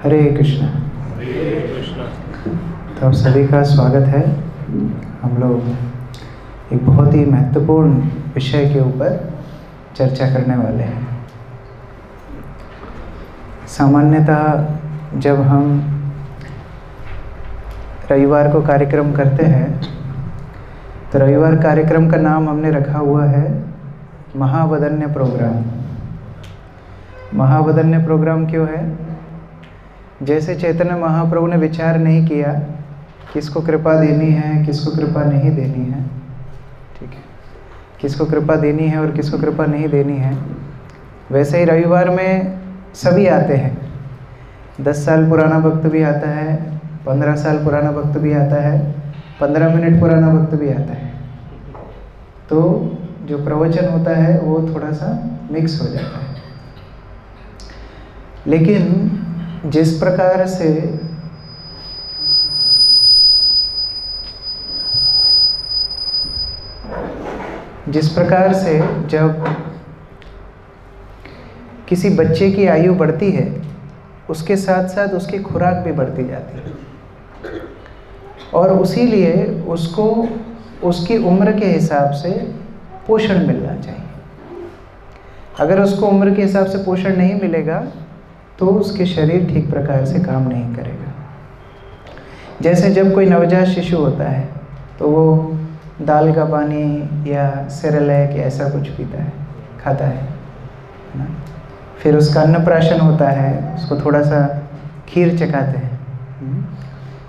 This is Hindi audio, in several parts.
हरे कृष्णा। हरे कृष्णा। तो आप सभी का स्वागत है। हम लोग एक बहुत ही महत्वपूर्ण विषय के ऊपर चर्चा करने वाले हैं। सामान्यतः जब हम रविवार को कार्यक्रम करते हैं तो रविवार कार्यक्रम का नाम हमने रखा हुआ है महावदन्य प्रोग्राम। महावदन्य प्रोग्राम क्यों है? जैसे चैतन्य महाप्रभु ने विचार नहीं किया किसको कृपा देनी है, किसको कृपा नहीं देनी है, ठीक है, किसको कृपा देनी है और किसको कृपा नहीं देनी है, वैसे ही रविवार में सभी आते हैं। 10 साल पुराना भक्त भी आता है, 15 साल पुराना भक्त भी आता है, 15 मिनट पुराना भक्त भी आता है। तो जो प्रवचन होता है वो थोड़ा सा मिक्स हो जाता है। लेकिन जिस प्रकार से जब किसी बच्चे की आयु बढ़ती है उसके साथ साथ उसकी खुराक भी बढ़ती जाती है और उसीलिए उसको उसकी उम्र के हिसाब से पोषण मिलना चाहिए। अगर उसको उम्र के हिसाब से पोषण नहीं मिलेगा तो उसके शरीर ठीक प्रकार से काम नहीं करेगा। जैसे जब कोई नवजात शिशु होता है तो वो दाल का पानी या सेरेलैक या ऐसा कुछ पीता है, खाता है ना। फिर उसका अन्नप्राशन होता है, उसको थोड़ा सा खीर चखाते हैं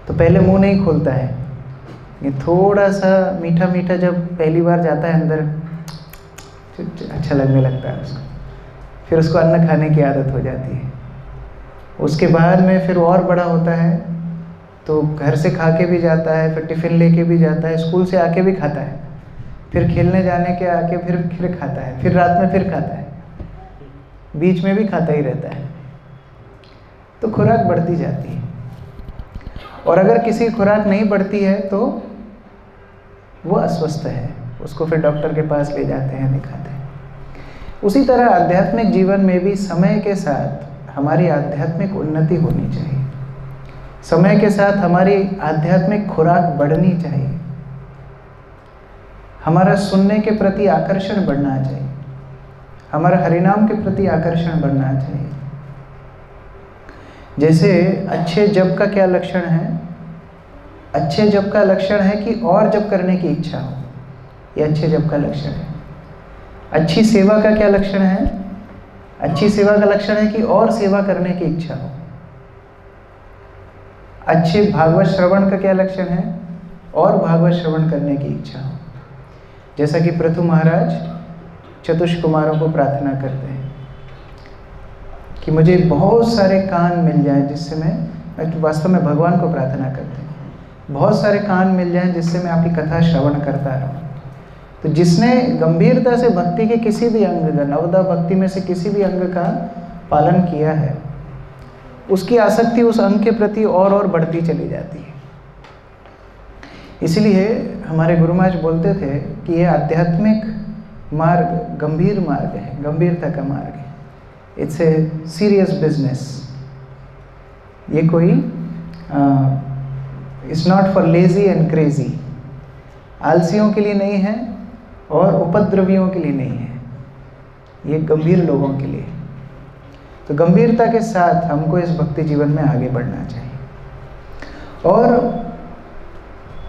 तो पहले मुंह नहीं खोलता है, ये थोड़ा सा मीठा मीठा जब पहली बार जाता है अंदर अच्छा लगने लगता है उसको, फिर उसको अन्न खाने की आदत हो जाती है। उसके बाद में फिर और बड़ा होता है तो घर से खा के भी जाता है, फिर टिफ़िन लेके भी जाता है, स्कूल से आके भी खाता है, फिर खेलने जाने के आके फिर खाता है, फिर रात में फिर खाता है, बीच में भी खाता ही रहता है। तो खुराक बढ़ती जाती है और अगर किसी की खुराक नहीं बढ़ती है तो वो अस्वस्थ है, उसको फिर डॉक्टर के पास ले जाते हैं, दिखाते हैं। उसी तरह आध्यात्मिक जीवन में भी समय के साथ हमारी आध्यात्मिक उन्नति होनी चाहिए, समय के साथ हमारी आध्यात्मिक खुराक बढ़नी चाहिए, हमारा सुनने के प्रति आकर्षण बढ़ना चाहिए, हमारा हरिनाम के प्रति आकर्षण बढ़ना चाहिए। जैसे अच्छे जप का क्या लक्षण है? अच्छे जप का लक्षण है कि और जप करने की इच्छा हो, ये अच्छे जप का लक्षण है। अच्छी सेवा का क्या लक्षण है? अच्छी सेवा का लक्षण है कि और सेवा करने की इच्छा हो। अच्छे भागवत श्रवण का क्या लक्षण है? और भागवत श्रवण करने की इच्छा हो। जैसा कि पृथु महाराज चतुष कुमारों को प्रार्थना करते हैं कि मुझे बहुत सारे कान मिल जाएं जिससे मैं वास्तव में भगवान को प्रार्थना करते हैं, बहुत सारे कान मिल जाएं जिससे मैं आपकी कथा श्रवण करता रहूं। तो जिसने गंभीरता से भक्ति के किसी भी अंग का, नवदा भक्ति में से किसी भी अंग का पालन किया है, उसकी आसक्ति उस अंग के प्रति और बढ़ती चली जाती है। इसलिए हमारे गुरु महाराज बोलते थे कि ये आध्यात्मिक मार्ग गंभीर मार्ग है, गंभीरता का मार्ग है। It's a serious business. ये कोई it's not for lazy and crazy, आलसियों के लिए नहीं है और उपद्रवियों के लिए नहीं है, ये गंभीर लोगों के लिए। तो गंभीरता के साथ हमको इस भक्ति जीवन में आगे बढ़ना चाहिए और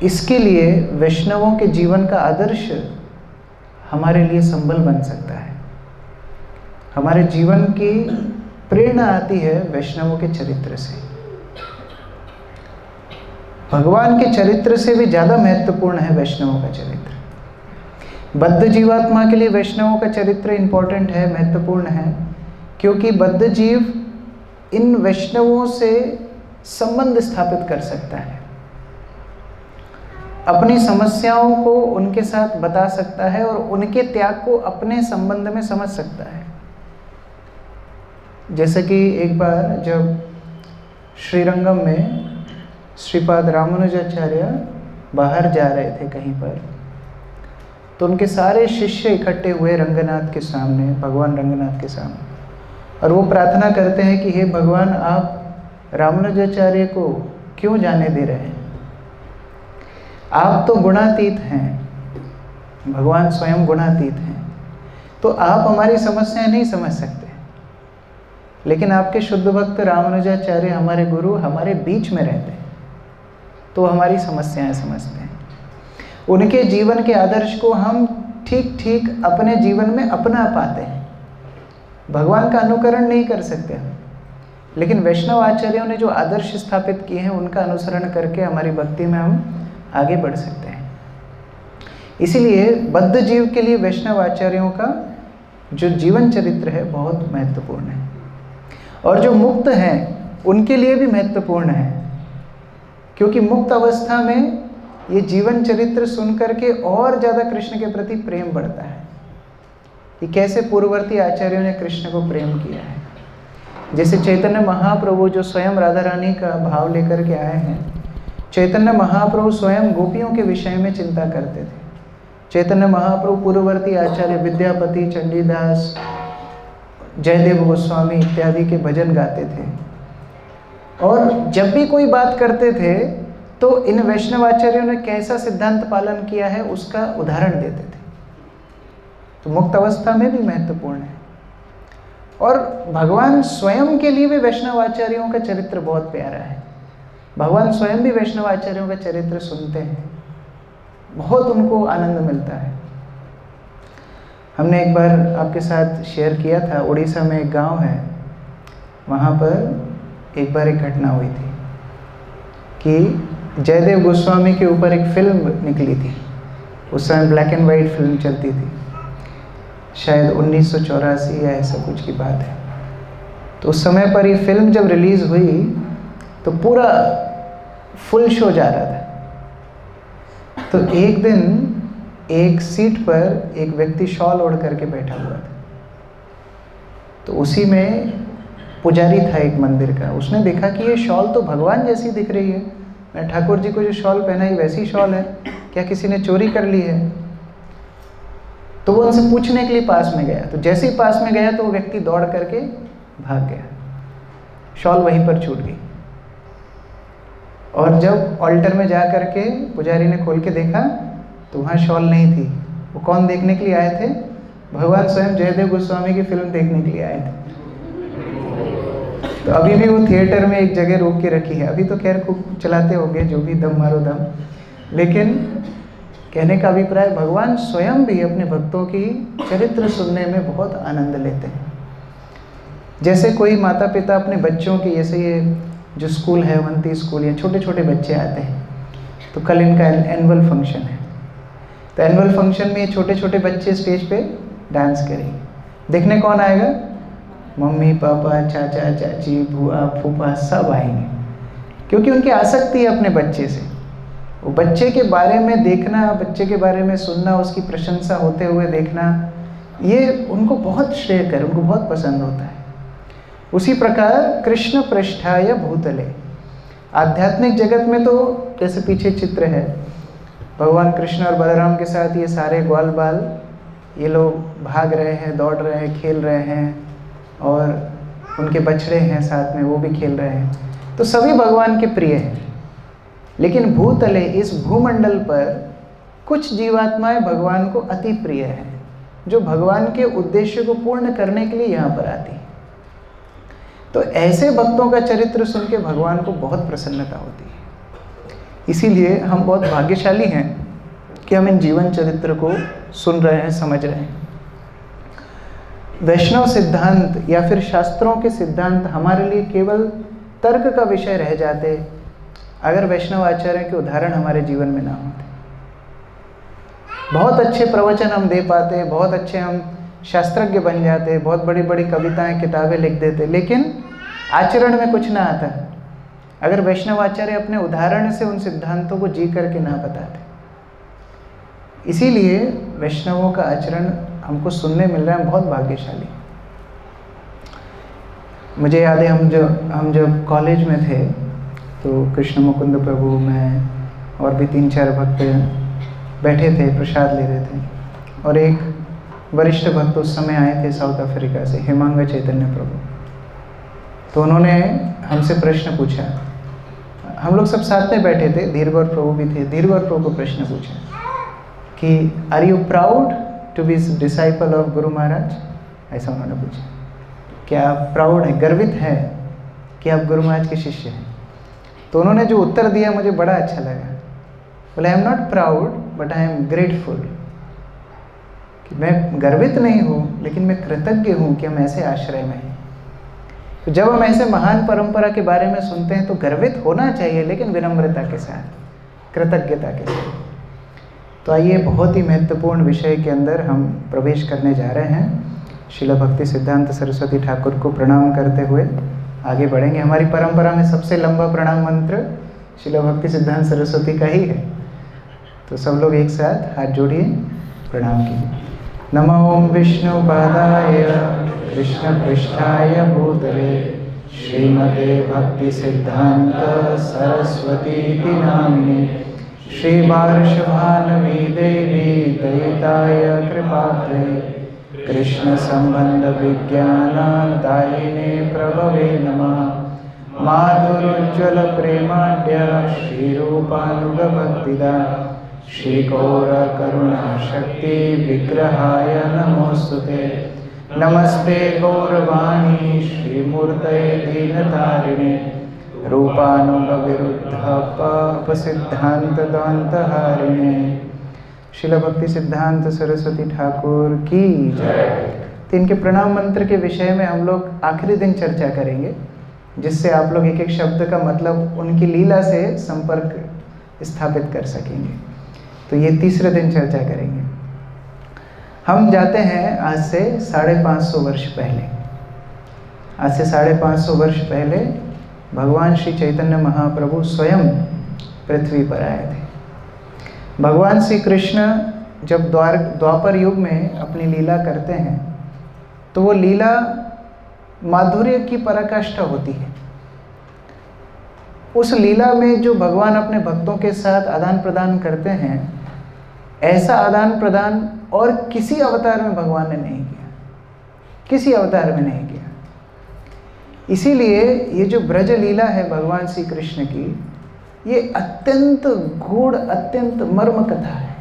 इसके लिए वैष्णवों के जीवन का आदर्श हमारे लिए संबल बन सकता है। हमारे जीवन की प्रेरणा आती है वैष्णवों के चरित्र से। भगवान के चरित्र से भी ज़्यादा महत्वपूर्ण है वैष्णवों का चरित्र। बद्ध जीवात्मा के लिए वैष्णवों का चरित्र इम्पोर्टेंट है, महत्वपूर्ण है, क्योंकि बद्ध जीव इन वैष्णवों से संबंध स्थापित कर सकता है, अपनी समस्याओं को उनके साथ बता सकता है और उनके त्याग को अपने संबंध में समझ सकता है। जैसे कि एक बार जब श्रीरंगम में श्रीपाद रामानुजाचार्य बाहर जा रहे थे कहीं पर, तो उनके सारे शिष्य इकट्ठे हुए रंगनाथ के सामने, भगवान रंगनाथ के सामने, और वो प्रार्थना करते हैं कि हे भगवान, आप रामानुजाचार्य को क्यों जाने दे रहे हैं? आप तो गुणातीत हैं, भगवान स्वयं गुणातीत हैं, तो आप हमारी समस्याएं नहीं समझ सकते। लेकिन आपके शुद्ध भक्त रामानुजाचार्य, हमारे गुरु, हमारे बीच में रहते हैं, तो हमारी समस्याएं समझते हैं। उनके जीवन के आदर्श को हम ठीक ठीक अपने जीवन में अपना पाते हैं। भगवान का अनुकरण नहीं कर सकते हम, लेकिन वैष्णव आचार्यों ने जो आदर्श स्थापित किए हैं उनका अनुसरण करके हमारी भक्ति में हम आगे बढ़ सकते हैं। इसीलिए बद्ध जीव के लिए वैष्णव आचार्यों का जो जीवन चरित्र है बहुत महत्वपूर्ण है, और जो मुक्त हैं उनके लिए भी महत्वपूर्ण है, क्योंकि मुक्त अवस्था में ये जीवन चरित्र सुन करके और ज़्यादा कृष्ण के प्रति प्रेम बढ़ता है। ये कैसे पूर्ववर्ती आचार्यों ने कृष्ण को प्रेम किया है। जैसे चैतन्य महाप्रभु जो स्वयं राधा रानी का भाव लेकर के आए हैं, चैतन्य महाप्रभु स्वयं गोपियों के विषय में चिंता करते थे। चैतन्य महाप्रभु पूर्ववर्ती आचार्य विद्यापति, चंडीदास, जयदेव गोस्वामी इत्यादि के भजन गाते थे, और जब भी कोई बात करते थे तो इन वैष्णव आचार्यों ने कैसा सिद्धांत पालन किया है उसका उदाहरण देते थे। तो मुक्त अवस्था में भी महत्वपूर्ण है। और भगवान स्वयं के लिए भी वैष्णव आचार्यों का चरित्र बहुत प्यारा है। भगवान स्वयं भी वैष्णव आचार्यों का चरित्र सुनते हैं, बहुत उनको आनंद मिलता है। हमने एक बार आपके साथ शेयर किया था, उड़ीसा में एक गांव है, वहाँ पर एक बार एक घटना हुई थी कि जयदेव गोस्वामी के ऊपर एक फिल्म निकली थी। उस समय ब्लैक एंड वाइट फिल्म चलती थी, शायद 1984 या ऐसा कुछ की बात है। तो उस समय पर ये फिल्म जब रिलीज़ हुई तो पूरा फुल शो जा रहा था। तो एक दिन एक सीट पर एक व्यक्ति शॉल ओढ़ करके बैठा हुआ था। तो उसी में पुजारी था एक मंदिर का, उसने देखा कि ये शॉल तो भगवान जैसी दिख रही है, मैं ठाकुर जी को जो शॉल पहनाई वैसी शॉल है, क्या किसी ने चोरी कर ली है? तो वो उनसे पूछने के लिए पास में गया। तो जैसे ही पास में गया तो वो व्यक्ति दौड़ करके भाग गया, शॉल वहीं पर छूट गई। और जब ऑल्टर में जा करके पुजारी ने खोल के देखा तो वहाँ शॉल नहीं थी। वो कौन देखने के लिए आए थे? भगवान स्वयं जयदेव गोस्वामी की फिल्म देखने के लिए आए थे। तो अभी भी वो थिएटर में एक जगह रोक के रखी है। अभी तो खैर खूब चलाते होंगे, जो भी दम मारो दम, लेकिन कहने का अभिप्राय भगवान स्वयं भी अपने भक्तों की चरित्र सुनने में बहुत आनंद लेते हैं। जैसे कोई माता पिता अपने बच्चों की, जैसे ये जो स्कूल है अवंती स्कूल, या छोटे छोटे बच्चे आते हैं, तो कल इनका एनुअल फंक्शन है। तो एनुअल फंक्शन में ये छोटे छोटे बच्चे स्टेज पे डांस करेंगे। देखने कौन आएगा? मम्मी पापा, चाचा चाची, बुआ फूफा सब आएंगे, क्योंकि उनकी आसक्ति है अपने बच्चे से। वो बच्चे के बारे में देखना, बच्चे के बारे में सुनना, उसकी प्रशंसा होते हुए देखना, ये उनको बहुत श्रेयकर, उनको बहुत पसंद होता है। उसी प्रकार कृष्ण पृष्ठाय भूतले, आध्यात्मिक जगत में तो जैसे पीछे चित्र है, भगवान कृष्ण और बलराम के साथ ये सारे ग्वाल बाल, ये लोग भाग रहे हैं, दौड़ रहे हैं, खेल रहे हैं, और उनके बछड़े हैं साथ में, वो भी खेल रहे हैं। तो सभी भगवान के प्रिय हैं। लेकिन भूतले, इस भूमंडल पर कुछ जीवात्माएं भगवान को अति प्रिय हैं, जो भगवान के उद्देश्य को पूर्ण करने के लिए यहाँ पर आती हैं। तो ऐसे भक्तों का चरित्र सुन के भगवान को बहुत प्रसन्नता होती है। इसीलिए हम बहुत भाग्यशाली हैं कि हम इन जीवन चरित्र को सुन रहे हैं, समझ रहे हैं। वैष्णव सिद्धांत या फिर शास्त्रों के सिद्धांत हमारे लिए केवल तर्क का विषय रह जाते अगर वैष्णव आचार्य के उदाहरण हमारे जीवन में ना होते। बहुत अच्छे प्रवचन हम दे पाते, बहुत अच्छे हम शास्त्रज्ञ बन जाते, बहुत बड़ी बड़ी कविताएं, किताबें लिख देते, लेकिन आचरण में कुछ ना आता अगर वैष्णव आचार्य अपने उदाहरण से उन सिद्धांतों को जी करके ना बताते। इसीलिए वैष्णवों का आचरण हमको सुनने मिल रहा है, बहुत भाग्यशाली। मुझे याद है हम जब कॉलेज में थे तो कृष्ण मुकुंद प्रभु, मैं और भी 3-4 भक्त बैठे थे, प्रसाद ले रहे थे, और एक वरिष्ठ भक्त उस समय आए थे साउथ अफ्रीका से, हेमांग चैतन्य प्रभु। तो उन्होंने हमसे प्रश्न पूछा। हम लोग सब साथ में बैठे थे, धीरगौर प्रभु भी थे। धीरगौर प्रभु को प्रश्न पूछा कि are you proud to be disciple of Guru Maharaj? ऐसा उन्होंने पूछा, क्या आप प्राउड है, गर्वित है कि आप गुरु महाराज के शिष्य हैं? तो उन्होंने जो उत्तर दिया मुझे बड़ा अच्छा लगा। बोले, I am not proud but I am grateful. कि मैं गर्वित नहीं हूँ, लेकिन मैं कृतज्ञ हूँ कि हम ऐसे आश्रय में हैं। तो जब हम ऐसे महान परंपरा के बारे में सुनते हैं तो गर्वित होना चाहिए, लेकिन विनम्रता के साथ, कृतज्ञता के साथ। तो आइए, बहुत ही महत्वपूर्ण विषय के अंदर हम प्रवेश करने जा रहे हैं। श्रील भक्ति सिद्धांत सरस्वती ठाकुर को प्रणाम करते हुए आगे बढ़ेंगे। हमारी परंपरा में सबसे लंबा प्रणाम मंत्र श्रील भक्ति सिद्धांत सरस्वती का ही है। तो सब लोग एक साथ हाथ जोड़िए, प्रणाम कीजिए। नमो विष्णुपादाय कृष्णपृष्ठाय भूतले श्रीमते भक्ति सिद्धांत सरस्वती नामिने श्रीवार्षभानवी देवी दयिताय कृपात्रे कृष्ण संबंध विज्ञान दायिने प्रभवे नमः। माधुरोज्ज्वल प्रेमाढ्य श्रीरूपानुग भक्तिदा श्रीगौर करुणा शक्ति विग्रहाय नमोस्तुते। नमस्ते गौरवाणी श्रीमूर्तये दीनतारिणे रूपानुग विरुद्ध पाप सिद्धांत द्वंद्वहारिणे। श्रील भक्ति सिद्धांत सरस्वती ठाकुर की जय। तो इनके प्रणाम मंत्र के विषय में हम लोग आखिरी दिन चर्चा करेंगे, जिससे आप लोग एक एक शब्द का मतलब उनकी लीला से संपर्क स्थापित कर सकेंगे। तो ये तीसरे दिन चर्चा करेंगे। हम जाते हैं आज से 550 वर्ष पहले। आज से 550 वर्ष पहले भगवान श्री चैतन्य महाप्रभु स्वयं पृथ्वी पर आए थे। भगवान श्री कृष्ण जब द्वापर युग में अपनी लीला करते हैं तो वो लीला माधुर्य की पराकाष्ठा होती है। उस लीला में जो भगवान अपने भक्तों के साथ आदान प्रदान करते हैं, ऐसा आदान प्रदान और किसी अवतार में भगवान ने नहीं किया, किसी अवतार में नहीं किया। इसीलिए ये जो ब्रज लीला है भगवान श्री कृष्ण की, ये अत्यंत गूढ़, अत्यंत मर्म कथा है,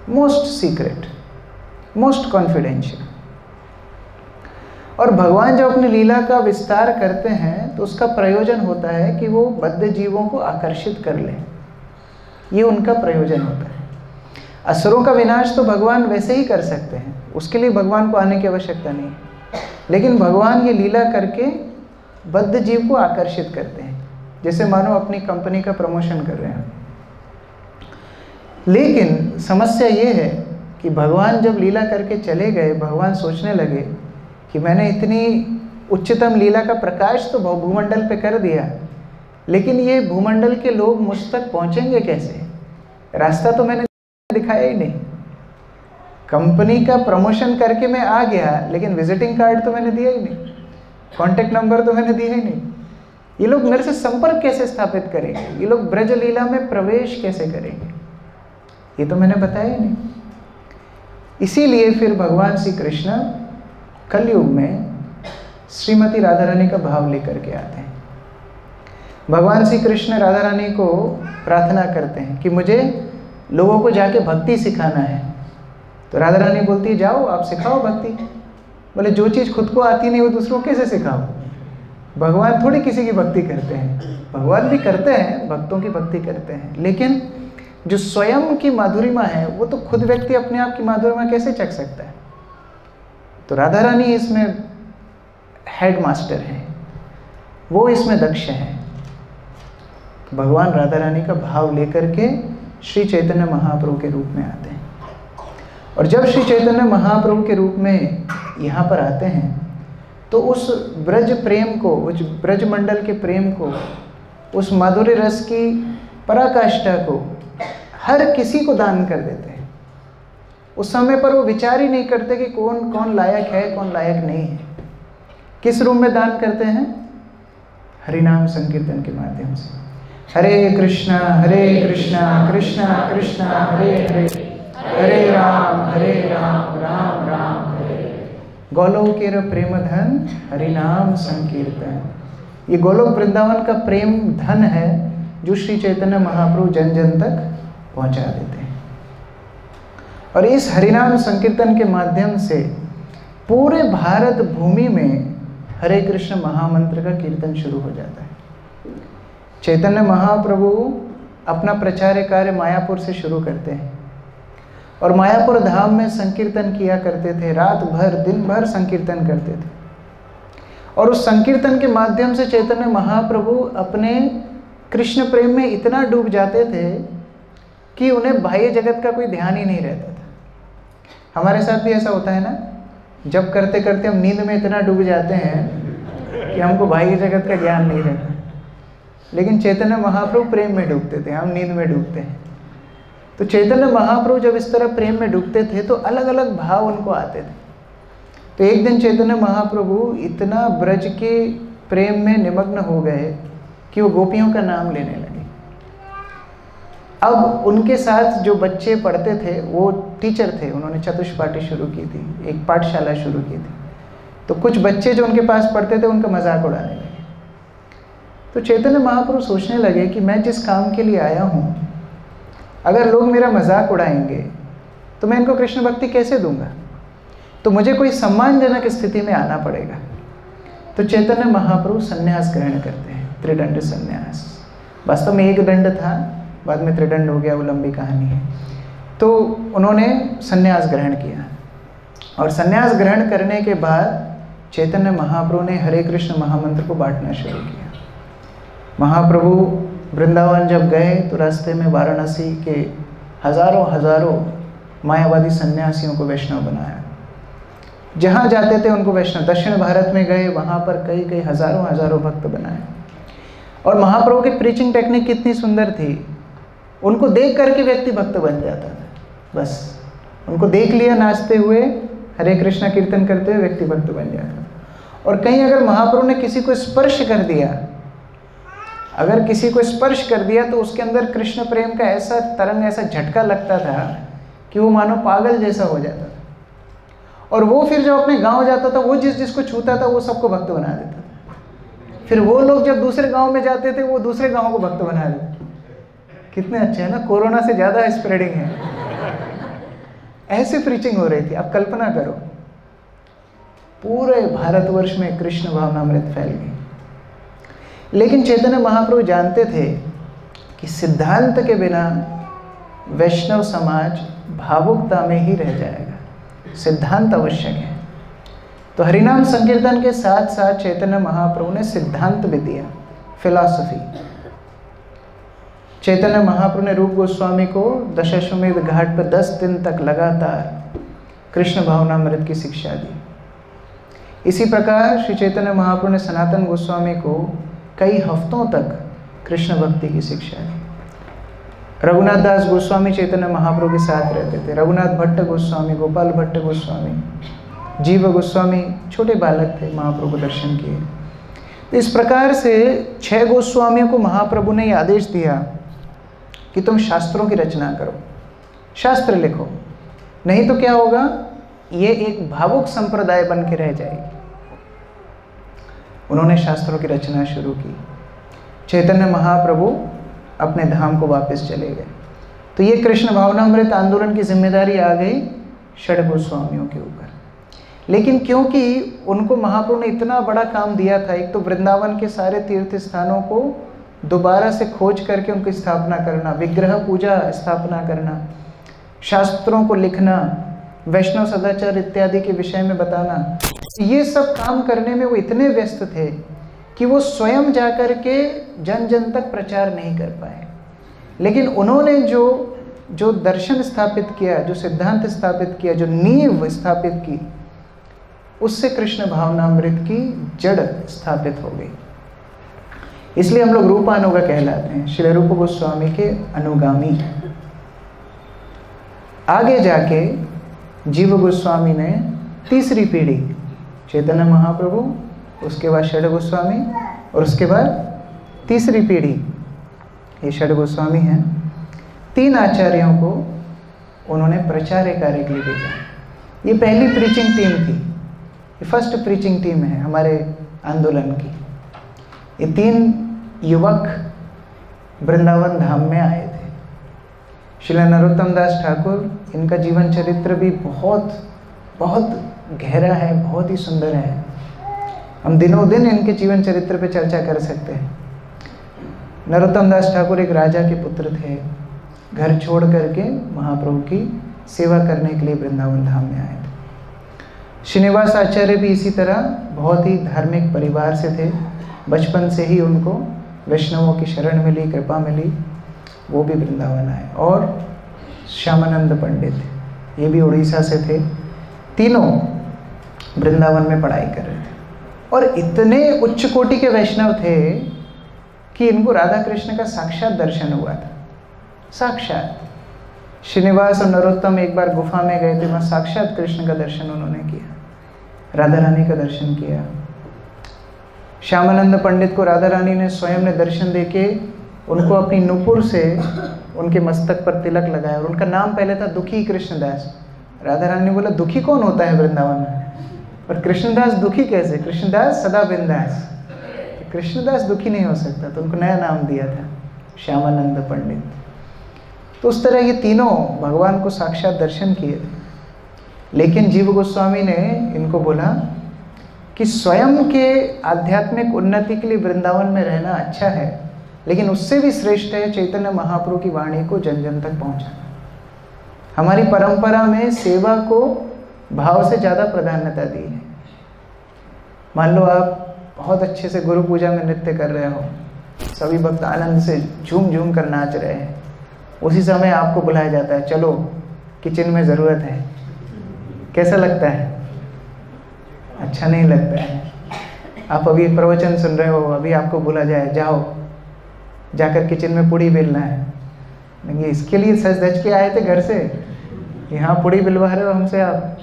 मोस्ट सीक्रेट, मोस्ट कॉन्फिडेंशियल। और भगवान जब अपनी लीला का विस्तार करते हैं तो उसका प्रयोजन होता है कि वो बद्ध जीवों को आकर्षित कर लें। ये उनका प्रयोजन होता है। असुरों का विनाश तो भगवान वैसे ही कर सकते हैं, उसके लिए भगवान को आने की आवश्यकता नहीं है। लेकिन भगवान ये लीला करके बद्ध जीव को आकर्षित करते हैं, जैसे मानो अपनी कंपनी का प्रमोशन कर रहे हैं। लेकिन समस्या ये है कि भगवान जब लीला करके चले गए, भगवान सोचने लगे कि मैंने इतनी उच्चतम लीला का प्रकाश तो भूमंडल पे कर दिया, लेकिन ये भूमंडल के लोग मुझ तक पहुंचेंगे कैसे? रास्ता तो मैंने दिखाया ही नहीं। कंपनी का प्रमोशन करके मैं आ गया, लेकिन विजिटिंग कार्ड तो मैंने दिया ही नहीं, कॉन्टेक्ट नंबर तो मैंने दिया ही नहीं। ये लोग मेरे से संपर्क कैसे स्थापित करेंगे? ये लोग ब्रज लीला में प्रवेश कैसे करेंगे? ये तो मैंने बताया ही नहीं। इसीलिए फिर भगवान श्री कृष्ण कलयुग में श्रीमती राधा रानी का भाव लेकर के आते हैं। भगवान श्री कृष्ण राधा रानी को प्रार्थना करते हैं कि मुझे लोगों को जाके भक्ति सिखाना है। तो राधा रानी बोलती है, जाओ आप सिखाओ भक्ति। बोले, जो चीज़ खुद को आती नहीं वो दूसरों को कैसे सिखाओ? भगवान थोड़ी किसी की भक्ति करते हैं, भगवान भी करते हैं, भक्तों की भक्ति करते हैं, लेकिन जो स्वयं की माधुरिमा है वो तो खुद व्यक्ति अपने आप की माधुरिमा कैसे चख सकता है? तो राधा रानी इसमें हेड मास्टर हैं, वो इसमें दक्ष हैं। भगवान राधा रानी का भाव लेकर के श्री चैतन्य महाप्रभु के रूप में आते हैं। और जब श्री चैतन्य महाप्रभु के रूप में यहाँ पर आते हैं तो उस ब्रज प्रेम को, उस ब्रज मंडल के प्रेम को, उस माधुर्य रस की पराकाष्ठा को हर किसी को दान कर देते हैं। उस समय पर वो विचार ही नहीं करते कि कौन कौन लायक है, कौन लायक नहीं है। किस रूप में दान करते हैं? हरिनाम संकीर्तन के माध्यम से। हरे कृष्णा कृष्णा कृष्णा हरे हरे, हरे राम राम राम हरे। गोलोकेर प्रेम धन हरिनाम संकीर्तन। ये गोलोक वृंदावन का प्रेम धन है जो श्री चैतन्य महाप्रभु जन जन तक पहुंचा देते हैं। और इस हरिनाम संकीर्तन के माध्यम से पूरे भारत भूमि में हरे कृष्ण महामंत्र का कीर्तन शुरू हो जाता है। चैतन्य महाप्रभु अपना प्रचार कार्य मायापुर से शुरू करते हैं और मायापुर धाम में संकीर्तन किया करते थे। रात भर दिन भर संकीर्तन करते थे और उस संकीर्तन के माध्यम से चैतन्य महाप्रभु अपने कृष्ण प्रेम में इतना डूब जाते थे कि उन्हें बाह्य जगत का कोई ध्यान ही नहीं रहता था। हमारे साथ भी ऐसा होता है ना, जब करते करते हम नींद में इतना डूब जाते हैं कि हमको बाह्य जगत का ज्ञान नहीं रहता। लेकिन चैतन्य महाप्रभु प्रेम में डूबते थे, हम नींद में डूबते हैं। तो चैतन्य महाप्रभु जब इस तरह प्रेम में डूबते थे तो अलग अलग भाव उनको आते थे। तो एक दिन चैतन्य महाप्रभु इतना ब्रज के प्रेम में निमग्न हो गए कि वो गोपियों का नाम लेने लगे। अब उनके साथ जो बच्चे पढ़ते थे वो टीचर थे, उन्होंने चतुष्पाठी शुरू की थी, एक पाठशाला शुरू की थी। तो कुछ बच्चे जो उनके पास पढ़ते थे उनका मजाक उड़ाने लगे। तो चैतन्य महाप्रभु सोचने लगे कि मैं जिस काम के लिए आया हूँ, अगर लोग मेरा मजाक उड़ाएंगे तो मैं इनको कृष्ण भक्ति कैसे दूंगा? तो मुझे कोई सम्मानजनक स्थिति में आना पड़ेगा। तो चैतन्य महाप्रभु संन्यास ग्रहण करते हैं, त्रिदंड संन्यास। वास्तव में एक दंड था, बाद में त्रिदंड हो गया, वो लंबी कहानी है। तो उन्होंने संन्यास ग्रहण किया और संन्यास ग्रहण करने के बाद चैतन्य महाप्रभु ने हरे कृष्ण महामंत्र को बांटना शुरू किया। महाप्रभु वृंदावन जब गए तो रास्ते में वाराणसी के हजारों मायावादी सन्यासियों को वैष्णव बनाया। जहाँ जाते थे उनको वैष्णव। दक्षिण भारत में गए, वहाँ पर कई हजारों भक्त बनाए। और महाप्रभु की प्रीचिंग टेक्निक कितनी सुंदर थी, उनको देख करके व्यक्ति भक्त बन जाता था। बस उनको देख लिया नाचते हुए, हरे कृष्णा कीर्तन करते हुए, व्यक्ति भक्त बन जाता। और कहीं अगर महाप्रभु ने किसी को स्पर्श कर दिया, तो उसके अंदर कृष्ण प्रेम का ऐसा तरंग, ऐसा झटका लगता था कि वो मानो पागल जैसा हो जाता था। और वो फिर जब अपने गांव जाता था, वो जिसको छूता था वो सबको भक्त बना देता था। फिर वो लोग जब दूसरे गांव में जाते थे, वो दूसरे गांव को भक्त बना देते। कितने अच्छे हैं ना, कोरोना से ज़्यादा स्प्रेडिंग है। ऐसे प्रीचिंग हो रही थी। आप कल्पना करो, पूरे भारतवर्ष में कृष्ण भावनामृत फैल गई। लेकिन चैतन्य महाप्रभु जानते थे कि सिद्धांत के बिना वैष्णव समाज भावुकता में ही रह जाएगा, सिद्धांत आवश्यक है। तो हरिनाम संकीर्तन के साथ साथ चैतन्य महाप्रभु ने सिद्धांत भी दिया, फिलॉसफी। चैतन्य महाप्रभु ने रूप गोस्वामी को दशाश्वमेध घाट पर 10 दिन तक लगातार कृष्ण भावनामृत की शिक्षा दी। इसी प्रकार श्री चैतन्य महाप्रभु ने सनातन गोस्वामी को कई हफ्तों तक कृष्ण भक्ति की शिक्षा दी। रघुनाथ दास गोस्वामी चैतन्य महाप्रभु के साथ रहते थे। रघुनाथ भट्ट गोस्वामी, गोपाल भट्ट गोस्वामी, जीव गोस्वामी छोटे बालक थे, महाप्रभु को दर्शन किए। तो इस प्रकार से 6 गोस्वामियों को महाप्रभु ने यह आदेश दिया कि तुम शास्त्रों की रचना करो, शास्त्र लिखो, नहीं तो क्या होगा, ये एक भावुक संप्रदाय बन के रह जाएगी। उन्होंने शास्त्रों की रचना शुरू की। चैतन्य महाप्रभु अपने धाम को वापस चले गए। तो ये कृष्ण भावनामृत आंदोलन की जिम्मेदारी आ गई षड गोस्वामियों के ऊपर। लेकिन क्योंकि उनको महाप्रभु ने इतना बड़ा काम दिया था, एक तो वृंदावन के सारे तीर्थ स्थानों को दोबारा से खोज करके उनकी स्थापना करना, विग्रह पूजा स्थापना करना, शास्त्रों को लिखना, वैष्णव सदाचार इत्यादि के विषय में बताना, ये सब काम करने में वो इतने व्यस्त थे कि वो स्वयं जाकर के जन जन तक प्रचार नहीं कर पाए। लेकिन उन्होंने जो दर्शन स्थापित किया, जो सिद्धांत स्थापित किया, जो नींव स्थापित की, उससे कृष्ण भावनामृत की जड़ स्थापित हो गई। इसलिए हम लोग रूपानुगा कहलाते हैं, श्री रूप गोस्वामी के अनुगामी। आगे जाके जीव गोस्वामी ने तीसरी पीढ़ी, चैतन्य महाप्रभु, उसके बाद षड गोस्वामी और उसके बाद तीसरी पीढ़ी, ये षड गोस्वामी हैं। 3 आचार्यों को उन्होंने प्रचार कार्य के लिए भेजा। ये पहली प्रीचिंग टीम थी। ये फर्स्ट प्रीचिंग टीम है हमारे आंदोलन की। ये 3 युवक वृंदावन धाम में आए थे। श्री नरोत्तम दास ठाकुर, इनका जीवन चरित्र भी बहुत बहुत गहरा है, बहुत ही सुंदर है। हम दिनों दिन इनके जीवन चरित्र पे चर्चा कर सकते हैं। नरोत्तम दास ठाकुर एक राजा के पुत्र थे। घर छोड़ करके महाप्रभु की सेवा करने के लिए वृंदावन धाम में आए थे। श्रीनिवास आचार्य भी इसी तरह बहुत ही धार्मिक परिवार से थे। बचपन से ही उनको वैष्णवों की शरण मिली, कृपा मिली, वो भी वृंदावन आए। और श्यामानंद पंडित, ये भी उड़ीसा से थे। तीनों वृंदावन में पढ़ाई कर रहे थे और इतने उच्च कोटि के वैष्णव थे कि इनको राधा कृष्ण का साक्षात दर्शन हुआ था। साक्षात श्रीनिवास और नरोत्तम एक बार गुफा में गए थे, वहाँ साक्षात कृष्ण का दर्शन उन्होंने किया, राधा रानी का दर्शन किया। श्यामानंद पंडित को राधा रानी ने स्वयं ने दर्शन देके उनको अपनी नुपुर से उनके मस्तक पर तिलक लगाया और उनका नाम पहले था दुखी कृष्णदास। राधा रानी ने बोला दुखी कौन होता है वृंदावन में, पर कृष्णदास दुखी कैसे? कृष्णदास सदा बिंदास, कृष्णदास दुखी नहीं हो सकता, तो उनको नया नाम दिया था श्यामानंद पंडित। तो उस तरह ये तीनों भगवान को साक्षात दर्शन किए थे। लेकिन जीव गोस्वामी ने इनको बोला कि स्वयं के आध्यात्मिक उन्नति के लिए वृंदावन में रहना अच्छा है, लेकिन उससे भी श्रेष्ठ है चैतन्य महाप्रभु की वाणी को जन जन तक पहुंचाना। हमारी परंपरा में सेवा को भाव से ज़्यादा प्राधान्यता दी है। मान लो आप बहुत अच्छे से गुरु पूजा में नृत्य कर रहे हो, सभी भक्त आनंद से झूम झूम कर नाच रहे हैं, उसी समय आपको बुलाया जाता है चलो किचन में ज़रूरत है। कैसा लगता है? अच्छा नहीं लगता है। आप अभी एक प्रवचन सुन रहे हो, अभी आपको बोला जाए जाओ जाकर किचन में पूड़ी बेलना है, नहीं इसके लिए सज धज के आए थे घर से, यहाँ पूड़ी बिलवा रहे हो हमसे आप।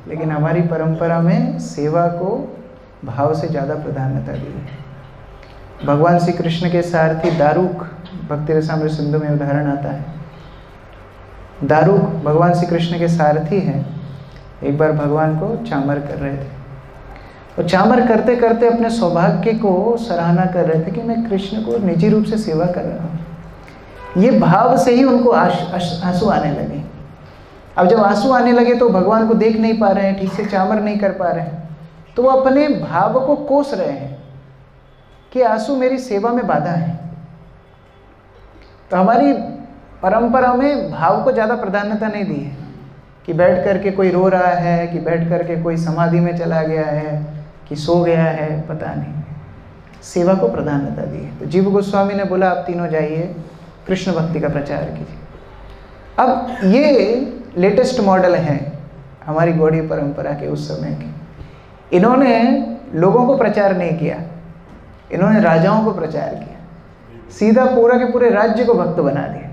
लेकिन हमारी परंपरा में सेवा को भाव से ज़्यादा प्राधान्यता दी है। भगवान श्री कृष्ण के सारथी दारुक, भक्ति रसामृत सिंधु में उदाहरण आता है। दारुक भगवान श्री कृष्ण के सारथी हैं। एक बार भगवान को चामर कर रहे थे और चामर करते करते अपने सौभाग्य को सराहना कर रहे थे कि मैं कृष्ण को निजी रूप से सेवा कर रहा हूँ। ये भाव से ही उनको आंसू आने लगे। अब जब आंसू आने लगे तो भगवान को देख नहीं पा रहे हैं, ठीक से चामर नहीं कर पा रहे हैं, तो वो अपने भाव को कोस रहे हैं कि आंसू मेरी सेवा में बाधा है। तो हमारी परंपरा में भाव को ज़्यादा प्राधान्यता नहीं दी है कि बैठ करके कोई रो रहा है, कि बैठ करके कोई समाधि में चला गया है, कि सो गया है, पता नहीं, सेवा को प्राधान्यता दी है। तो जीव गोस्वामी ने बोला आप तीनों जाइए कृष्ण भक्ति का प्रचार कीजिए। अब ये लेटेस्ट मॉडल हैं हमारी गौड़ीय परंपरा के उस समय के। इन्होंने लोगों को प्रचार नहीं किया, इन्होंने राजाओं को प्रचार किया। सीधा पूरा के पूरे राज्य को भक्त बना दिया।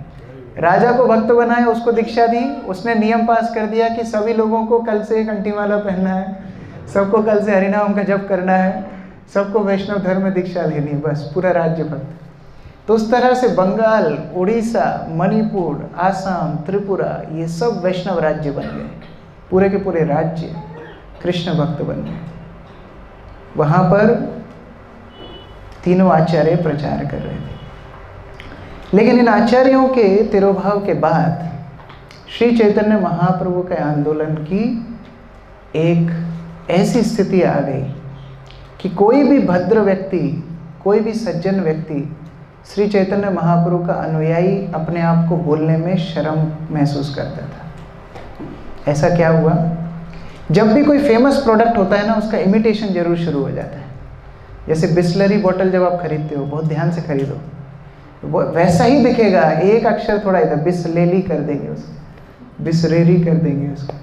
राजा को भक्त बनाया, उसको दीक्षा दी, उसने नियम पास कर दिया कि सभी लोगों को कल से कंठीमाला पहनना है, सबको कल से हरिनाम का जप करना है, सबको वैष्णव धर्म में दीक्षा लेनी है, बस पूरा राज्य भक्त। तो उस तरह से बंगाल, उड़ीसा, मणिपुर, आसाम, त्रिपुरा, ये सब वैष्णव राज्य बन गए। पूरे के पूरे राज्य कृष्ण भक्त बन गए। वहाँ पर तीनों आचार्य प्रचार कर रहे थे। लेकिन इन आचार्यों के तिरोभाव के बाद श्री चैतन्य महाप्रभु के आंदोलन की एक ऐसी स्थिति आ गई कि कोई भी भद्र व्यक्ति, कोई भी सज्जन व्यक्ति श्री चैतन्य महाप्रभु का अनुयायी अपने आप को बोलने में शर्म महसूस करता था। ऐसा क्या हुआ? जब भी कोई फेमस प्रोडक्ट होता है ना, उसका इमिटेशन जरूर शुरू हो जाता है। जैसे बिस्लरी बोतल जब आप खरीदते हो, बहुत ध्यान से खरीदो, वो वैसा ही दिखेगा, एक अक्षर थोड़ा इधर, बिस्लेली कर देंगे उसको, बिस्रेरी कर देंगे उसको।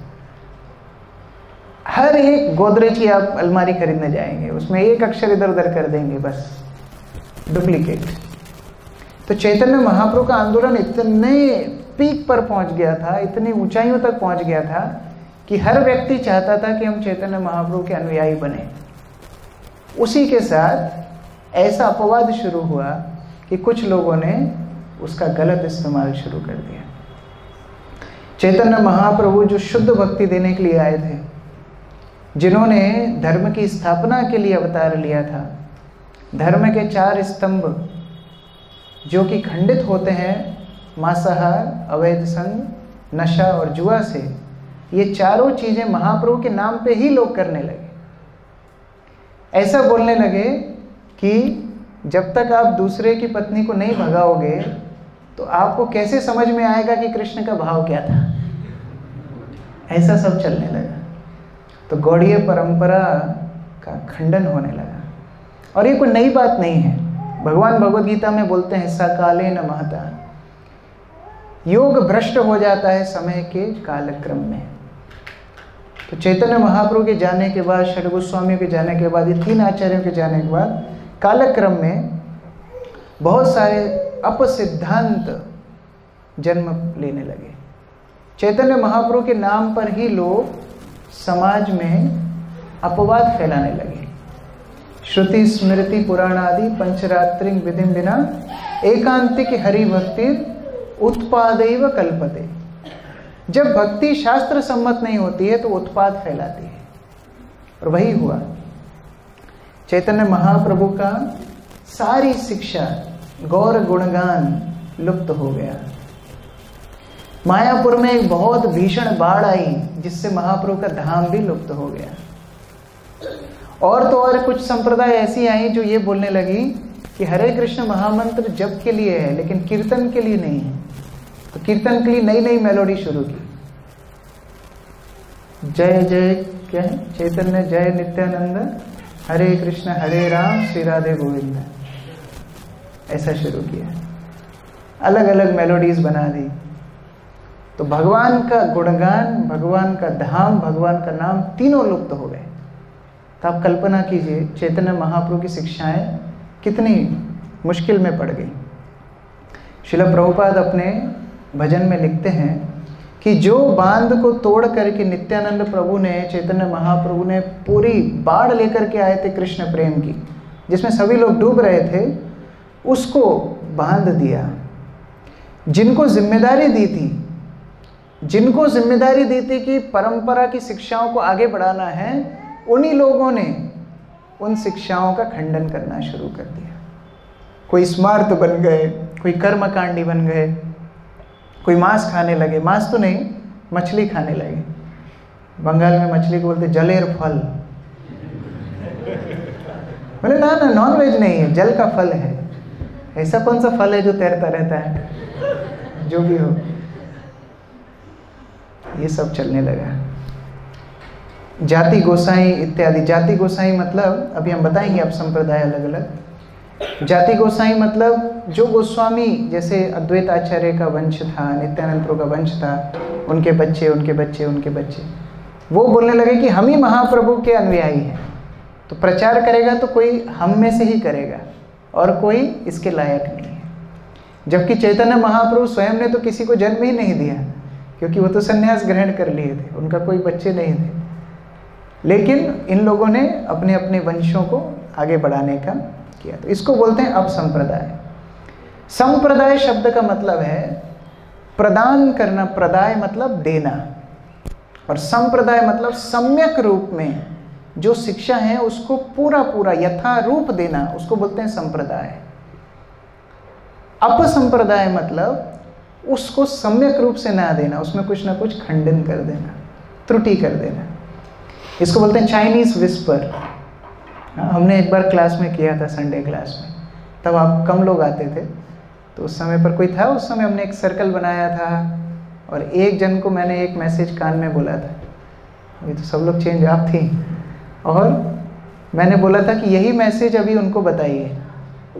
हर एक गोदरेज की आप अलमारी खरीदने जाएंगे, उसमें एक अक्षर इधर उधर कर देंगे, बस डुप्लीकेट। तो चैतन्य महाप्रभु का आंदोलन इतने पीक पर पहुंच गया था, इतनी ऊंचाइयों तक पहुंच गया था कि हर व्यक्ति चाहता था कि हम चैतन्य महाप्रभु के अनुयायी बने। उसी के साथ ऐसा अपवाद शुरू हुआ कि कुछ लोगों ने उसका गलत इस्तेमाल शुरू कर दिया। चैतन्य महाप्रभु जो शुद्ध भक्ति देने के लिए आए थे, जिन्होंने धर्म की स्थापना के लिए अवतार लिया था। धर्म के 4 स्तंभ जो कि खंडित होते हैं मांसाहार, अवैध संग, नशा और जुआ से, ये चारों चीजें महाप्रभु के नाम पे ही लोग करने लगे। ऐसा बोलने लगे कि जब तक आप दूसरे की पत्नी को नहीं भगाओगे तो आपको कैसे समझ में आएगा कि कृष्ण का भाव क्या था। ऐसा सब चलने लगा। तो गौड़ीय परंपरा का खंडन होने लगा। और ये कोई नई बात नहीं है। भगवान भगवद गीता में बोलते हैं सकाले न महता, योग भ्रष्ट हो जाता है समय के कालक्रम में। तो चैतन्य महाप्रभु के जाने के बाद, षड गोस्वामियों के जाने के बाद, ये 3 आचार्यों के जाने के बाद कालक्रम में बहुत सारे अपसिद्धांत जन्म लेने लगे। चैतन्य महाप्रभु के नाम पर ही लोग समाज में अपवाद फैलाने लगे। श्रुति स्मृति पुराण आदि पंचरात्रिं विधिं विना एकांतिक हरि भक्ति उत्पादैव कल्पते। जब भक्ति शास्त्र सम्मत नहीं होती है तो उत्पाद फैलाती है, और वही हुआ। चैतन्य महाप्रभु का सारी शिक्षा, गौर गुणगान लुप्त हो गया। मायापुर में एक बहुत भीषण बाढ़ आई जिससे महाप्रभु का धाम भी लुप्त हो गया। और तो और कुछ संप्रदाय ऐसी आई जो ये बोलने लगी कि हरे कृष्ण महामंत्र जप के लिए है लेकिन कीर्तन के लिए नहीं है। तो कीर्तन के लिए नई नई मेलोडी शुरू की। जय जय क्या है, चैतन्य जय नित्यानंद, हरे कृष्ण हरे राम श्री राधे गोविंद, ऐसा शुरू किया। अलग अलग मेलोडीज बना दी। तो भगवान का गुणगान, भगवान का धाम, भगवान का नाम तीनों लुप्त हो गए। तो आप कल्पना कीजिए चैतन्य महाप्रभु की शिक्षाएं कितनी मुश्किल में पड़ गई। श्रील प्रभुपाद अपने भजन में लिखते हैं कि जो बांध को तोड़ करके नित्यानंद प्रभु ने, चैतन्य महाप्रभु ने पूरी बाढ़ लेकर के आए थे कृष्ण प्रेम की, जिसमें सभी लोग डूब रहे थे, उसको बांध दिया। जिनको जिम्मेदारी दी थी, जिनको जिम्मेदारी दी थी कि परंपरा की शिक्षाओं को आगे बढ़ाना है, उन्हीं लोगों ने उन शिक्षाओं का खंडन करना शुरू कर दिया। कोई स्मार्त बन गए, कोई कर्मकांडी बन गए, कोई मांस खाने लगे। मांस तो नहीं, मछली खाने लगे। बंगाल में मछली को बोलते जलेर फल। बोले ना ना, नॉन वेज नहीं है, जल का फल है। ऐसा कौन सा फल है जो तैरता रहता है? जो भी हो, ये सब चलने लगा। जाति गोसाई इत्यादि। जाति गोसाई मतलब अभी हम बताएंगे, आप संप्रदाय अलग अलग। जाति गोसाई मतलब जो गोस्वामी, जैसे अद्वैत आचार्य का वंश था, नित्यानंद प्रभु का वंश था, उनके बच्चे उनके बच्चे उनके बच्चे, वो बोलने लगे कि हम ही महाप्रभु के अनुयायी हैं। तो प्रचार करेगा तो कोई हम में से ही करेगा और कोई इसके लायक नहीं है। जबकि चैतन्य महाप्रभु स्वयं ने तो किसी को जन्म ही नहीं दिया, क्योंकि वो तो संन्यास ग्रहण कर लिए थे, उनका कोई बच्चे नहीं थे। लेकिन इन लोगों ने अपने अपने वंशों को आगे बढ़ाने का किया। तो इसको बोलते हैं अपसंप्रदाय। संप्रदाय शब्द का मतलब है प्रदान करना। प्रदाय मतलब देना, और संप्रदाय मतलब सम्यक रूप में जो शिक्षा है उसको पूरा पूरा यथारूप देना, उसको बोलते हैं संप्रदाय। अपसंप्रदाय मतलब उसको सम्यक रूप से ना देना, उसमें कुछ ना कुछ खंडन कर देना, त्रुटि कर देना। इसको बोलते हैं चाइनीज विस्पर। हमने एक बार क्लास में किया था, संडे क्लास में, तब आप कम लोग आते थे, तो उस समय पर कोई था, उस समय हमने एक सर्कल बनाया था और एक जन को मैंने एक मैसेज कान में बोला था। अभी तो सब लोग चेंज, आप थी, और मैंने बोला था कि यही मैसेज अभी उनको बताइए।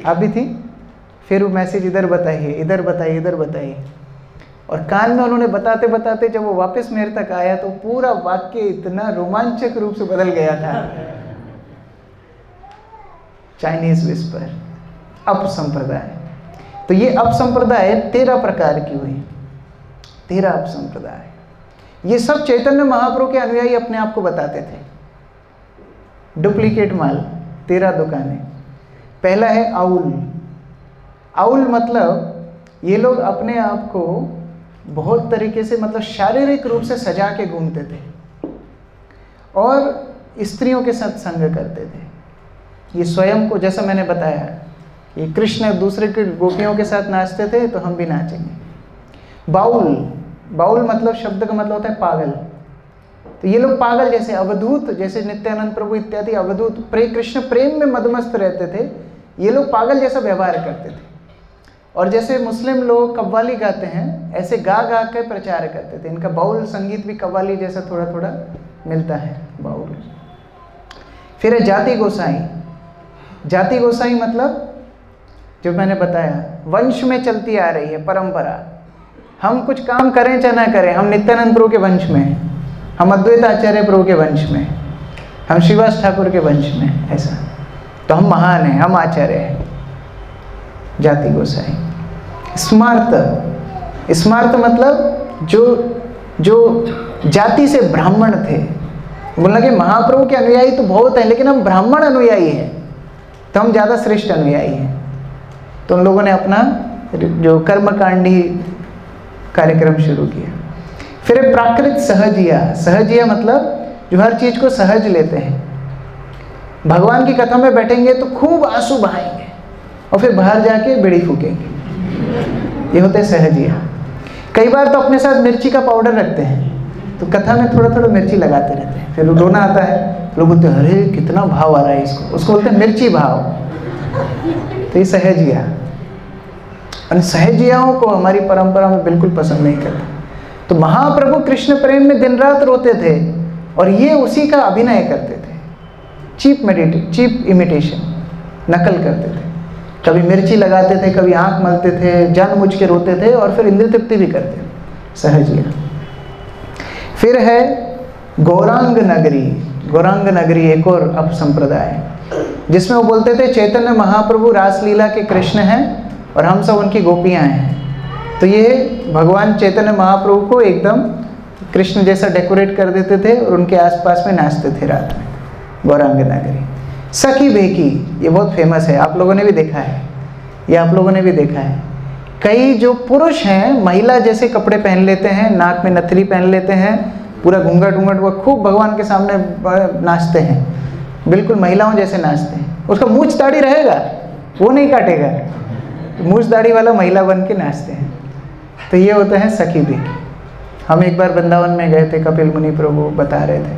आप भी थी? फिर वो मैसेज इधर बताइए, इधर बताइए, इधर बताइए, और कान में उन्होंने बताते बताते जब वो वापस मेरे तक आया तो पूरा वाक्य इतना रोमांचक रूप से बदल गया था। चाइनीज विस्पर, अपसंप्रदाय। तो ये अपसंप्रदाय 13 प्रकार की हुई, 13 अपसंप्रदाय। ये सब चैतन्य महाप्रभु के अनुयायी अपने आप को बताते थे। डुप्लीकेट माल, 13 दुकानें। पहला है आउल। आउल मतलब ये लोग अपने आप को बहुत तरीके से, मतलब शारीरिक रूप से सजा के घूमते थे, और स्त्रियों के साथ संग करते थे। ये स्वयं को, जैसा मैंने बताया, ये कृष्ण दूसरे के गोपियों के साथ नाचते थे तो हम भी नाचेंगे। बाउल, बाउल मतलब शब्द का मतलब होता है पागल। तो ये लोग पागल जैसे, अवधूत जैसे नित्यानंद प्रभु इत्यादि अवधूत कृष्ण प्रेम में मदमस्त रहते थे, ये लोग पागल जैसा व्यवहार करते थे। और जैसे मुस्लिम लोग कव्वाली गाते हैं, ऐसे गा गा के प्रचार करते थे। इनका बाउल संगीत भी कव्वाली जैसा थोड़ा थोड़ा मिलता है, बाउल। फिर है जाति गोसाई। जाति गोसाई मतलब जो मैंने बताया, वंश में चलती आ रही है परंपरा। हम कुछ काम करें चाहे ना करें, हम नित्यानंद प्रभु के वंश में हैं, हम अद्वैत आचार्य प्रभु के वंश में, हम श्रीवास ठाकुर के वंश में, ऐसा। तो हम महान हैं, हम आचार्य हैं। जाति गोसाई। स्मार्त, स्मार्त मतलब जो जाति से ब्राह्मण थे। बोलना कि महाप्रभु के अनुयायी तो बहुत हैं, लेकिन हम ब्राह्मण अनुयायी हैं, तो हम ज़्यादा श्रेष्ठ अनुयायी हैं। तो उन लोगों ने अपना जो कर्मकांडी कार्यक्रम शुरू किया। फिर प्राकृत सहजिया। सहजिया मतलब जो हर चीज़ को सहज लेते हैं। भगवान की कथा में बैठेंगे तो खूब आंसू बहाएंगे और फिर बाहर जाके बीड़ी फूकेंगे। ये होते हैं सहजिया। कई बार तो अपने साथ मिर्ची का पाउडर रखते हैं, तो कथा में थोड़ा थोड़ा मिर्ची लगाते रहते हैं। फिर रोना आता है, लोग बोलते हैं अरे कितना भाव आ रहा है इसको, उसको बोलते हैं मिर्ची भाव। तो ये सहजिया। और सहजियाओं को हमारी परंपरा में बिल्कुल पसंद नहीं करता। तो महाप्रभु कृष्ण प्रेम में दिन रात रोते थे और ये उसी का अभिनय करते थे। चीप इमिटेशन, नकल करते थे। कभी मिर्ची लगाते थे, कभी आंख मलते थे, जानबूझ के रोते थे और फिर इंद्र तृप्ति भी करते थे। सहजिया। फिर है गौरांग नगरी। गौरांग नगरी एक और अप संप्रदाय, जिसमें वो बोलते थे चैतन्य महाप्रभु रासलीला के कृष्ण हैं और हम सब उनकी गोपियां हैं। तो ये भगवान चैतन्य महाप्रभु को एकदम कृष्ण जैसा डेकोरेट कर देते थे और उनके आसपास में नाचते थे रात में। गौरांग नगरी। सखी बेकी, ये बहुत फेमस है, आप लोगों ने भी देखा है, ये आप लोगों ने भी देखा है। कई जो पुरुष हैं महिला जैसे कपड़े पहन लेते हैं, नाक में नथली पहन लेते हैं, पूरा घूंघट वो खूब भगवान के सामने नाचते हैं, बिल्कुल महिलाओं जैसे नाचते हैं। उसका मूंछ दाढ़ी रहेगा, वो नहीं काटेगा, मूंछ दाढ़ी वाला महिला बन के नाचते हैं। तो ये होता है सखी बेकी। हम एक बार वृंदावन में गए थे, कपिल मुनि प्रभु बता रहे थे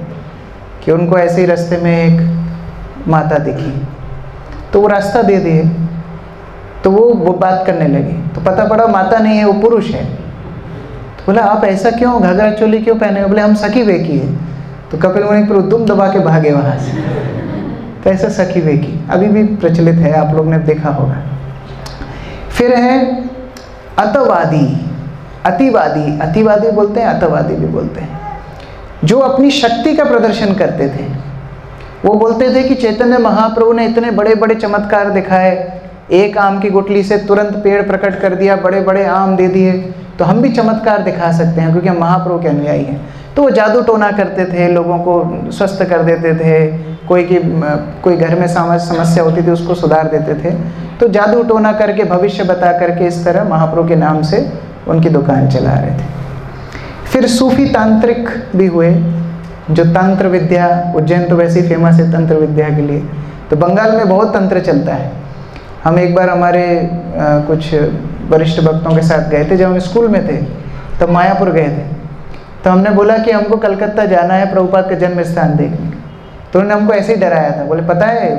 कि उनको ऐसे ही रास्ते में एक माता दिखी, तो वो रास्ता दे दिए। तो वो बात करने लगी, तो पता पड़ा माता नहीं है, वो पुरुष है। तो बोला आप ऐसा क्यों, घाघरा चोली क्यों पहने हो? बोले हम सखी बेकी है। तो कपिल मुनि प्रभु दुम दबा के भागे वहाँ से। तो ऐसा सखी बेकी अभी भी प्रचलित है, आप लोग ने देखा होगा। फिर है अतवादी, अतिवादी। अतिवादी बोलते हैं, अतवादी भी बोलते हैं, जो अपनी शक्ति का प्रदर्शन करते थे। वो बोलते थे कि चैतन्य महाप्रभु ने इतने बड़े बड़े चमत्कार दिखाए, एक आम की गुठली से तुरंत पेड़ प्रकट कर दिया, बड़े बड़े आम दे दिए, तो हम भी चमत्कार दिखा सकते हैं क्योंकि हम महाप्रभु के अनुयायी हैं। तो वो जादू टोना करते थे, लोगों को स्वस्थ कर देते थे, कोई घर में समस्या होती थी उसको सुधार देते थे। तो जादू टोना करके, भविष्य बता करके, इस तरह महाप्रभु के नाम से उनकी दुकान चला रहे थे। फिर सूफी तांत्रिक भी हुए, जो तंत्र विद्या, उज्जैन तो वैसे ही फेमस है तंत्र विद्या के लिए, तो बंगाल में बहुत तंत्र चलता है। हम एक बार हमारे कुछ वरिष्ठ भक्तों के साथ गए थे, जब हम स्कूल में थे तब मायापुर गए थे। तो हमने बोला कि हमको कलकत्ता जाना है प्रभुपाद का जन्म स्थान देखने। तो उन्होंने हमको ऐसे ही डराया था, बोले पता है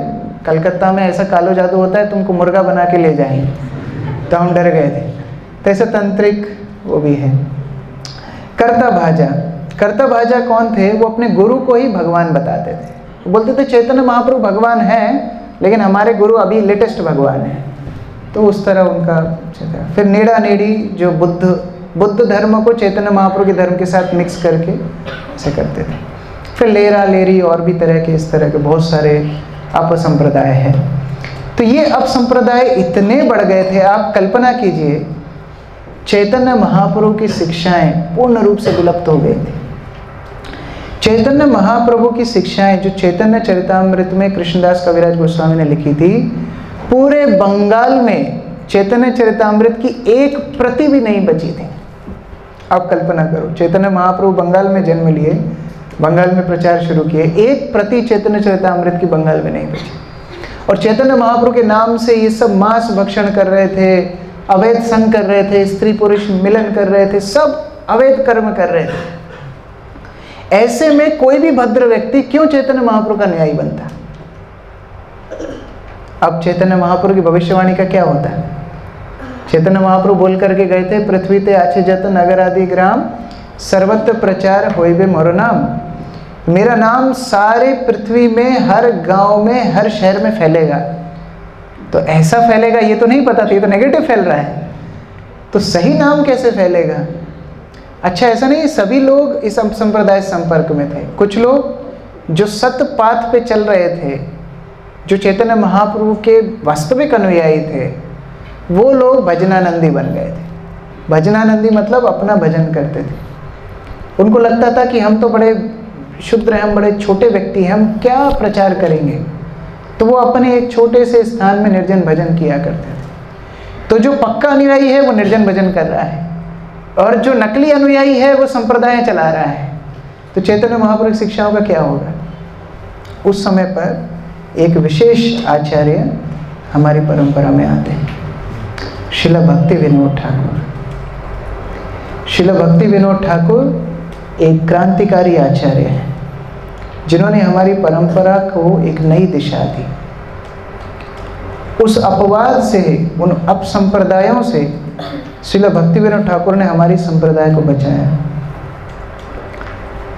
कलकत्ता में ऐसा कालो जादू होता है, तुमको मुर्गा बना के ले जाएंगे। तो हम डर गए थे। तो ऐसा तंत्रिक वो भी है। कर्ता भाजा। कर्ता भाजा कौन थे? वो अपने गुरु को ही भगवान बताते थे। वो बोलते थे चैतन्य महाप्रभु भगवान हैं, लेकिन हमारे गुरु अभी लेटेस्ट भगवान हैं। तो उस तरह उनका। फिर नेड़ा नेड़ी, जो बुद्ध धर्म को चैतन्य महाप्रभु के धर्म के साथ मिक्स करके ऐसे करते थे। फिर लेरा लेरी और भी तरह के इस तरह के बहुत सारे अपसंप्रदाय हैं। तो ये अपसंप्रदाय इतने बढ़ गए थे, आप कल्पना कीजिए चैतन्य महाप्रभु की शिक्षाएं पूर्ण रूप से विलुप्त हो गई थी। चैतन्य महाप्रभु की शिक्षाएं जो चैतन्य चरितामृत में कृष्णदास कविराज गोस्वामी ने लिखी थी, पूरे बंगाल में चैतन्य चरितामृत की एक प्रति भी नहीं बची थी। आप कल्पना करो, चैतन्य महाप्रभु बंगाल में जन्म लिए बंगाल में प्रचार शुरू किए। एक प्रति चैतन्य चरितामृत की बंगाल में नहीं बची। और चैतन्य महाप्रभु के नाम से ये सब मांस भक्षण कर रहे थे, अवैध संग कर रहे थे, स्त्री पुरुष मिलन कर रहे थे, सब अवैध कर्म कर रहे थे। ऐसे में कोई भी भद्र व्यक्ति क्यों चैतन्य महाप्रभु का अनुयायी बनता? अब चैतन्य महाप्रभु की भविष्यवाणी का क्या होता है? चैतन्य महाप्रभु बोल करके गए थे, पृथ्वी ते आछे जत नगर आदि ग्राम, सर्वत्र प्रचार होइबे मोर नाम। मेरा नाम सारे पृथ्वी में, हर गांव में, हर शहर में फैलेगा। तो ऐसा फैलेगा ये तो नहीं पता था, ये तो नेगेटिव फैल रहा है, तो सही नाम कैसे फैलेगा? अच्छा, ऐसा नहीं सभी लोग इस संप्रदाय संपर्क में थे। कुछ लोग जो सत्य पाथ पे चल रहे थे, जो चैतन्य महाप्रभु के वास्तविक अनुयायी थे, वो लोग भजनानंदी बन गए थे। भजनानंदी मतलब अपना भजन करते थे। उनको लगता था कि हम तो बड़े शुद्र हैं, हम बड़े छोटे व्यक्ति हैं, हम क्या प्रचार करेंगे। तो वो अपने एक छोटे से स्थान में निर्जन भजन किया करते थे। तो जो पक्का अनुयायी है वो निर्जन भजन कर रहा है, और जो नकली अनुयायी है वो संप्रदाय चला रहा है। तो चैतन्य महाप्रभु की शिक्षाओं का क्या होगा? उस समय पर एक विशेष आचार्य हमारी परंपरा में आते हैं, श्रील भक्ति विनोद ठाकुर। श्रील भक्ति विनोद ठाकुर एक क्रांतिकारी आचार्य हैं, जिन्होंने हमारी परंपरा को एक नई दिशा दी। उस अपवाद से, उन अपसंप्रदायों से श्रील भक्ति विनोद ठाकुर ने हमारी संप्रदाय को बचाया।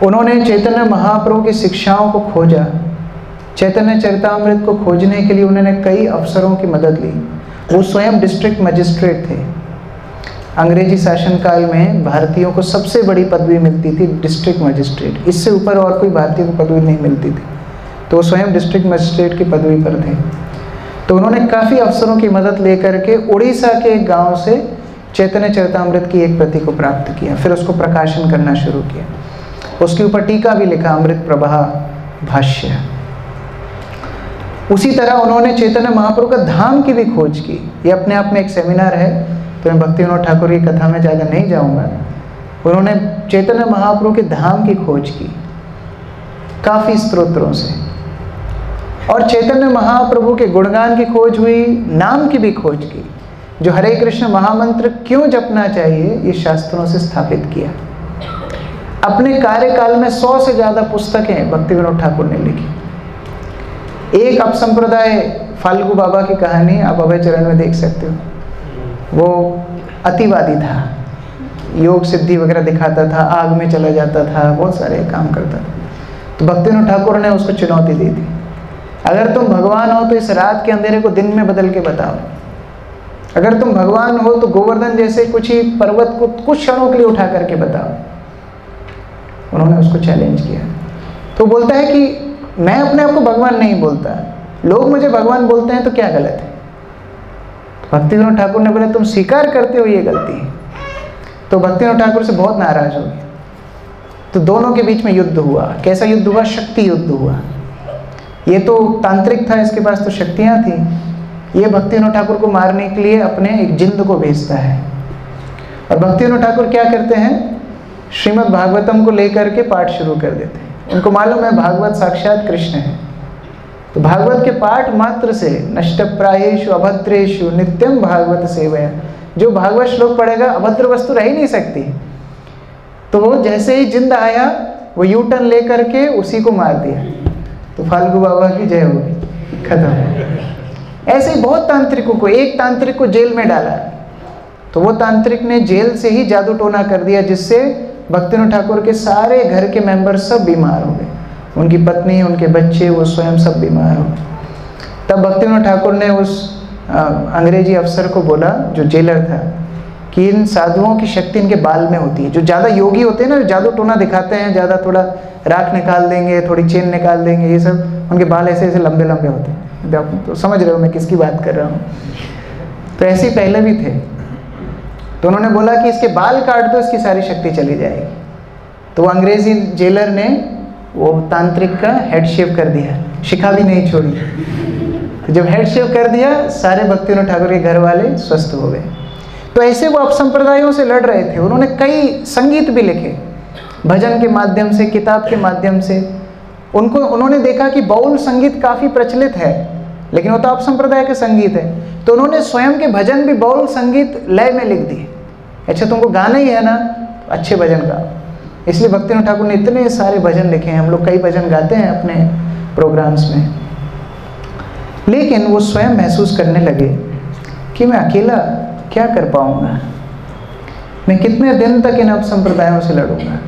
उन्होंने चैतन्य महाप्रभु की शिक्षाओं को खोजा। चैतन्य चरितामृत को खोजने के लिए उन्होंने कई अफसरों की मदद ली। वो स्वयं डिस्ट्रिक्ट मजिस्ट्रेट थे। अंग्रेजी शासनकाल में भारतीयों को सबसे बड़ी पदवी मिलती थी डिस्ट्रिक्ट मजिस्ट्रेट, इससे ऊपर और कोई भारतीय को पदवी नहीं मिलती थी। तो वो स्वयं डिस्ट्रिक्ट मजिस्ट्रेट की पदवी पर थे। तो उन्होंने काफ़ी अफसरों की मदद लेकर के उड़ीसा के एक गांव से चैतन्य चरितामृत की एक प्रति को प्राप्त किया, फिर उसको प्रकाशन करना शुरू किया। उसके ऊपर टीका भी लिखा, अमृत प्रभा भाष्य। उसी तरह उन्होंने चैतन्य महाप्रभु का धाम की भी खोज की। ये अपने आप में एक सेमिनार है, तो मैं भक्ति विनोद ठाकुर की कथा में ज़्यादा नहीं जाऊंगा। उन्होंने चैतन्य महाप्रभु के धाम की खोज की काफ़ी स्तोत्रों से, और चैतन्य महाप्रभु के गुणगान की खोज हुई, नाम की भी खोज की। जो हरे कृष्ण महामंत्र क्यों जपना चाहिए, ये शास्त्रों से स्थापित किया। अपने कार्यकाल में 100 से ज़्यादा पुस्तकें भक्ति विनोद ठाकुर ने लिखी। एक अपसंप्रदाय फाल्गु बाबा की कहानी आप अभय चरण में देख सकते हो। वो अतिवादी था, योग सिद्धि वगैरह दिखाता था, आग में चला जाता था, बहुत सारे काम करता था। तो भक्ति विनोद ठाकुर ने उसको चुनौती दी थी, अगर तुम भगवान हो तो इस रात के अंधेरे को दिन में बदल के बताओ। अगर तुम भगवान हो तो गोवर्धन जैसे कुछ ही पर्वत को कुछ क्षणों के लिए उठा करके बताओ। उन्होंने उसको चैलेंज किया। तो बोलता है कि मैं अपने आप को भगवान नहीं बोलता, लोग मुझे भगवान बोलते हैं, तो क्या गलत है? भक्ति विनोद ठाकुर ने बोला तुम स्वीकार करते हो ये गलती है। तो भक्ति विनोद ठाकुर से बहुत नाराज हो गए। तो दोनों के बीच में युद्ध हुआ। कैसा युद्ध हुआ? शक्ति युद्ध हुआ। ये तो तांत्रिक था, इसके पास तो शक्तियाँ थी। ये भक्ति विनोद ठाकुर को मारने के लिए अपने एक जिंद को भेजता है। और भक्ति विनोद ठाकुर क्या करते हैं? श्रीमद् भागवतम को लेकर के पाठ शुरू कर देते हैं। उनको मालूम है भागवत साक्षात कृष्ण है। तो भागवत के पाठ मात्र से नष्ट प्रायेषु अभद्रेषु नित्यम भागवत सेवया, जो भागवत श्लोक पढ़ेगा अभद्र वस्तु रह ही नहीं सकती। तो वो जैसे ही जिंद आया, वो यू टर्न लेकर के उसी को मार दिया। तो फाल्गु बाबा की जय होगी, खत्म। ऐसे ही बहुत तांत्रिकों को, एक तांत्रिक को जेल में डाला, तो वो तांत्रिक ने जेल से ही जादू टोना कर दिया, जिससे भक्ति विनोद ठाकुर के सारे घर के मेंबर सब बीमार हो गए। उनकी पत्नी, उनके बच्चे, वो स्वयं सब बीमार हो गए। तब भक्ति विनोद ठाकुर ने उस अंग्रेजी अफसर को बोला, जो जेलर था, कि इन साधुओं की शक्ति इनके बाल में होती है। जो ज़्यादा योगी होते हैं ना, जादू टोना दिखाते हैं, ज़्यादा थोड़ा राख निकाल देंगे, थोड़ी चेन निकाल देंगे, ये सब उनके बाल ऐसे ऐसे लंबे लंबे होते हैं। आप तो समझ रहे हो मैं किसकी बात कर रहा हूँ। तो ऐसे ही पहले भी थे। तो उन्होंने बोला कि इसके बाल काट दो, इसकी सारी शक्ति चली जाएगी। तो वो अंग्रेजी जेलर ने वो तांत्रिक का हेड शेव कर दिया, शिखा भी नहीं छोड़ी। तो जब हेड शेव कर दिया, सारे भक्ति विनोद ठाकुर के घर वाले स्वस्थ हो गए। तो ऐसे वो अपसंप्रदायों से लड़ रहे थे। उन्होंने कई संगीत भी लिखे। भजन के माध्यम से, किताब के माध्यम से। उन्होंने देखा कि बाउल संगीत काफ़ी प्रचलित है, लेकिन वो तो आप संप्रदाय के संगीत है, तो उन्होंने स्वयं के भजन भी बाउल संगीत लय में लिख दिए। अच्छा, तुमको गाना ही है ना, अच्छे भजन गाओ। इसलिए भक्तिविनोद ठाकुर ने इतने सारे भजन लिखे हैं। हम लोग कई भजन गाते हैं अपने प्रोग्राम्स में। लेकिन वो स्वयं महसूस करने लगे कि मैं अकेला क्या कर पाऊंगा, मैं कितने दिन तक इन अपसंप्रदायों से लड़ूंगा।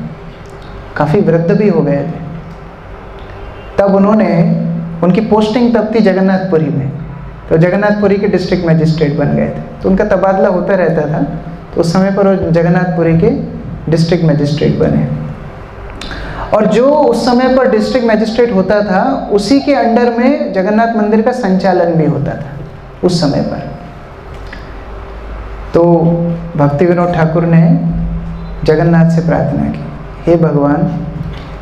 काफ़ी वृद्ध भी हो गए थे। तब उनकी पोस्टिंग तब थी जगन्नाथपुरी में, तो जगन्नाथपुरी के डिस्ट्रिक्ट मजिस्ट्रेट बन गए थे। तो उनका तबादला होता रहता था, तो उस समय पर वो जगन्नाथपुरी के डिस्ट्रिक्ट मजिस्ट्रेट बने। और जो उस समय पर डिस्ट्रिक्ट मजिस्ट्रेट होता था, उसी के अंडर में जगन्नाथ मंदिर का संचालन भी होता था उस समय पर। तो भक्तिविनोद ठाकुर ने जगन्नाथ से प्रार्थना की, हे भगवान,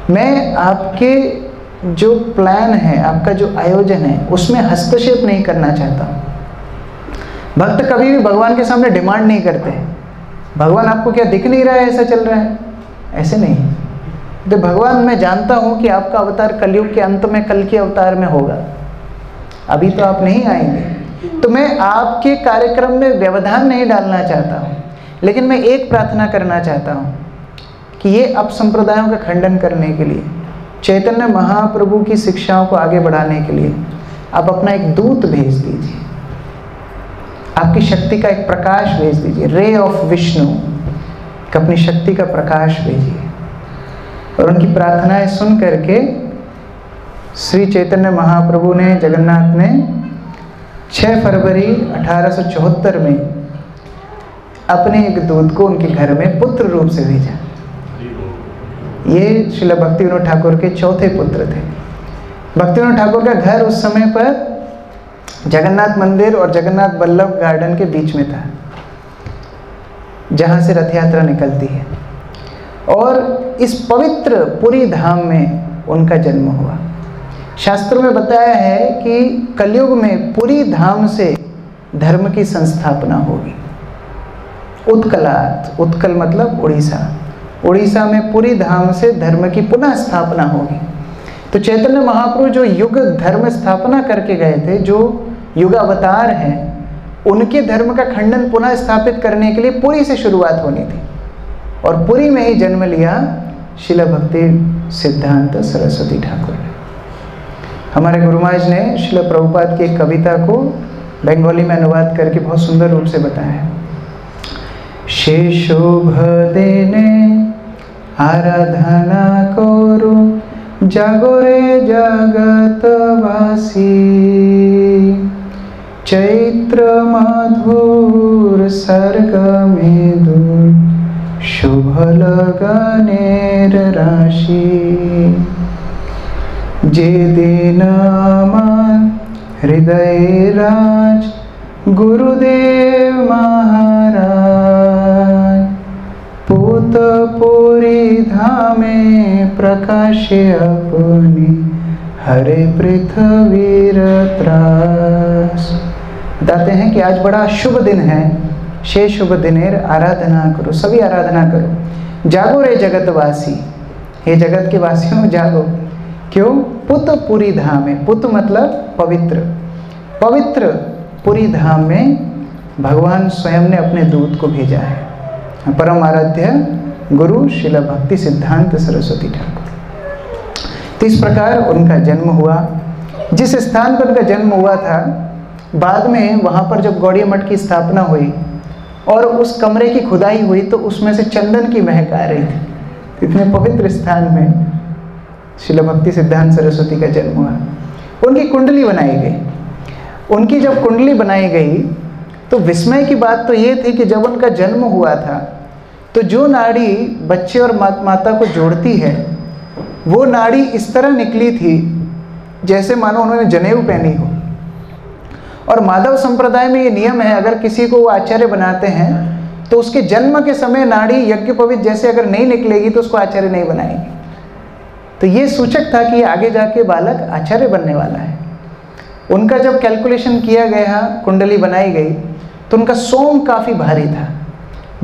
मैं आपके जो प्लान है, आपका जो आयोजन है, उसमें हस्तक्षेप नहीं करना चाहता हूँ। भक्त कभी भी भगवान के सामने डिमांड नहीं करते, भगवान आपको क्या दिख नहीं रहा है, ऐसा चल रहा है, ऐसे नहीं। तो भगवान, मैं जानता हूँ कि आपका अवतार कलयुग के अंत में कल के अवतार में होगा, अभी तो आप नहीं आएंगे, तो मैं आपके कार्यक्रम में व्यवधान नहीं डालना चाहता हूँ, लेकिन मैं एक प्रार्थना करना चाहता हूँ कि ये अपसंप्रदायों का खंडन करने के लिए, चैतन्य महाप्रभु की शिक्षाओं को आगे बढ़ाने के लिए आप अपना एक दूत भेज दीजिए, आपकी शक्ति का एक प्रकाश भेज दीजिए, रे ऑफ विष्णु, अपनी शक्ति का प्रकाश भेजिए। और उनकी प्रार्थनाएं सुन करके श्री चैतन्य महाप्रभु ने, जगन्नाथ ने 6 फरवरी 1874 में अपने एक दूत को उनके घर में पुत्र रूप से भेजा। ये श्रील भक्तिविनोद ठाकुर के चौथे पुत्र थे। भक्तिविनोद ठाकुर का घर उस समय पर जगन्नाथ मंदिर और जगन्नाथ बल्लभ गार्डन के बीच में था, जहाँ से रथ यात्रा निकलती है। और इस पवित्र पुरी धाम में उनका जन्म हुआ। शास्त्रों में बताया है कि कलयुग में पुरी धाम से धर्म की संस्थापना होगी। उत्कलात, उत्कल मतलब उड़ीसा, उड़ीसा में पुरी धाम से धर्म की पुनः स्थापना होगी। तो चैतन्य महाप्रभु जो युग धर्म स्थापना करके गए थे, जो युग अवतार हैं, उनके धर्म का खंडन पुनः स्थापित करने के लिए पुरी से शुरुआत होनी थी। और पुरी में ही जन्म लिया श्रील भक्ति सिद्धांत सरस्वती ठाकुर ने। हमारे गुरु महाराज ने श्रील प्रभुपाद की एक कविता को बंगाली में अनुवाद करके बहुत सुंदर रूप से बताया है। शे शुभ दिने आराधना करो जागरे जगतवासी, चैत्र मधुर सर्ग में दूर शुभ लगनेर राशि, जे दिन अमर हृदय राज गुरुदेव महाराज, पूत पुरी धामे प्रकाशे अपनी हरे पृथ्वी त्रास। बताते हैं कि आज बड़ा शुभ दिन है। शे शुभ दिनेर आराधना करो, सभी आराधना करो। जागो रे जगतवासी, हे जगत के वासियों जागो। क्यों? पुत पुरी धाम में, पुत मतलब पवित्र, पवित्र पुरी धाम में भगवान स्वयं ने अपने दूत को भेजा है, परम आराध्य गुरु श्रील भक्ति सिद्धांत सरस्वती ठाकुर। तो इस प्रकार उनका जन्म हुआ। जिस स्थान पर उनका जन्म हुआ था, बाद में वहाँ पर जब गौड़िया मठ की स्थापना हुई और उस कमरे की खुदाई हुई, तो उसमें से चंदन की महक आ रही थी। इतने पवित्र स्थान में श्रील भक्ति सिद्धांत सरस्वती का जन्म हुआ। उनकी कुंडली बनाई गई। उनकी जब कुंडली बनाई गई तो विस्मय की बात तो ये थी कि जब उनका जन्म हुआ था तो जो नाड़ी बच्चे और माता को जोड़ती है, वो नाड़ी इस तरह निकली थी जैसे मानो उन्होंने जनेऊ पहनी हो। और माधव संप्रदाय में ये नियम है, अगर किसी को वो आचार्य बनाते हैं तो उसके जन्म के समय नाड़ी यज्ञोपवीत जैसे अगर नहीं निकलेगी तो उसको आचार्य नहीं बनाएंगे। तो ये सूचक था कि आगे जाके बालक आचार्य बनने वाला है। उनका जब कैलकुलेशन किया गया, कुंडली बनाई गई, तो उनका सोम काफ़ी भारी था।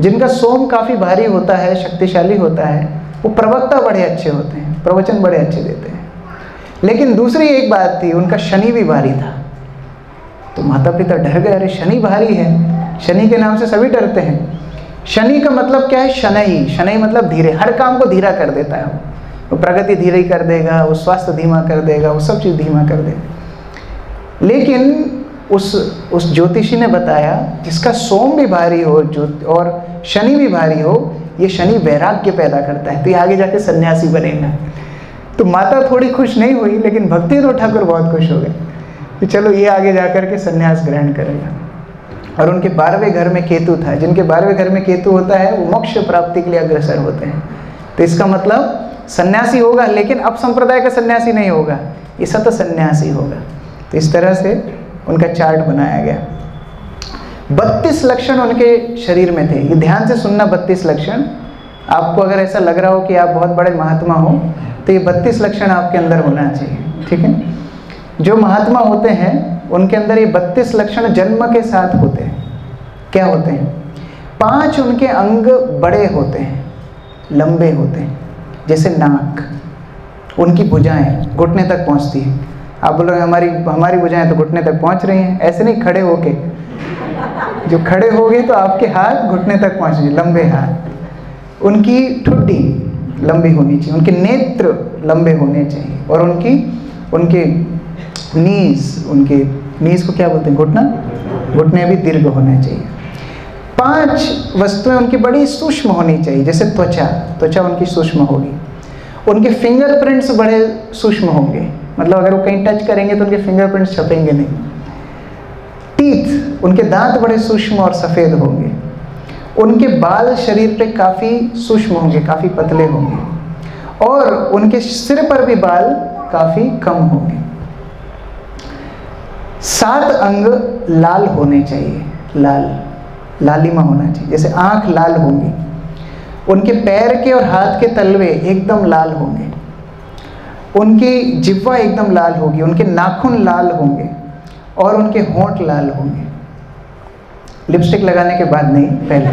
जिनका सोम काफ़ी भारी होता है, शक्तिशाली होता है, वो प्रवक्ता बड़े अच्छे होते हैं, प्रवचन बड़े अच्छे देते हैं। लेकिन दूसरी एक बात थी, उनका शनि भी भारी था। तो माता पिता डर गए, अरे शनि भारी है, शनि के नाम से सभी डरते हैं। शनि का मतलब क्या है? शनई, शनई मतलब धीरे, हर काम को धीरा कर देता है वो प्रगति धीरे ही कर देगा, वो स्वास्थ्य धीमा कर देगा, वो सब चीज़ धीमा कर देगा। लेकिन उस ज्योतिषी ने बताया जिसका सोम भी भारी हो और शनि भी भारी हो, ये शनि वैराग्य पैदा करता है, तो ये आगे जाके सन्यासी बनेगा। तो माता थोड़ी खुश नहीं हुई, लेकिन भक्तिविनोद ठाकुर बहुत खुश हो गए कि चलो ये आगे जाकर के सन्यास ग्रहण करेगा। और उनके 12वें घर में केतु था, जिनके 12वें घर में केतु होता है वो मोक्ष प्राप्ति के लिए अग्रसर होते हैं। तो इसका मतलब सन्यासी होगा, लेकिन अब संप्रदाय का सन्यासी नहीं होगा, ये सत सन्यासी होगा। तो इस तरह से उनका चार्ट बनाया गया। 32 लक्षण उनके शरीर में थे। ये ध्यान से सुनना, 32 लक्षण। आपको अगर ऐसा लग रहा हो कि आप बहुत बड़े महात्मा हो, तो ये 32 लक्षण आपके अंदर होना चाहिए, ठीक है। जो महात्मा होते हैं उनके अंदर ये 32 लक्षण जन्म के साथ होते हैं। क्या होते हैं? 5 उनके अंग बड़े होते हैं, लंबे होते हैं, जैसे नाक। उनकी भुजाएं घुटने तक पहुंचती है। आप बोल रहे हैं हमारी भुजाएं तो घुटने तक पहुंच रही हैं, ऐसे नहीं, खड़े होके। जो खड़े हो गए तो आपके हाथ घुटने तक पहुंचेंगे, लंबे हाथ। उनकी ठुड्डी लंबी होनी चाहिए, उनके नेत्र लंबे होने चाहिए, और उनके नीज को क्या बोलते हैं? घुटना, घुटने भी दीर्घ होने चाहिए। 5 वस्तुएं उनकी बड़ी सूक्ष्म होनी चाहिए, जैसे त्वचा उनकी सूक्ष्म होगी। उनके फिंगरप्रिंट्स बड़े सूक्ष्म होंगे, मतलब अगर वो कहीं टच करेंगे तो उनके फिंगरप्रिंट्स छपेंगे नहीं। टीथ, उनके दांत बड़े सूक्ष्म और सफ़ेद होंगे। उनके बाल शरीर पे काफ़ी सूक्ष्म होंगे, काफ़ी पतले होंगे, और उनके सिर पर भी बाल काफ़ी कम होंगे। 7 अंग लाल होने चाहिए, लालिमा होना चाहिए, जैसे आँख लाल होंगी। उनके पैर के और हाथ के तलवे एकदम लाल होंगे। उनकी जिह्वा एकदम लाल होगी, उनके नाखून लाल होंगे, और उनके होंठ लाल होंगे। लिपस्टिक लगाने के बाद नहीं, पहले।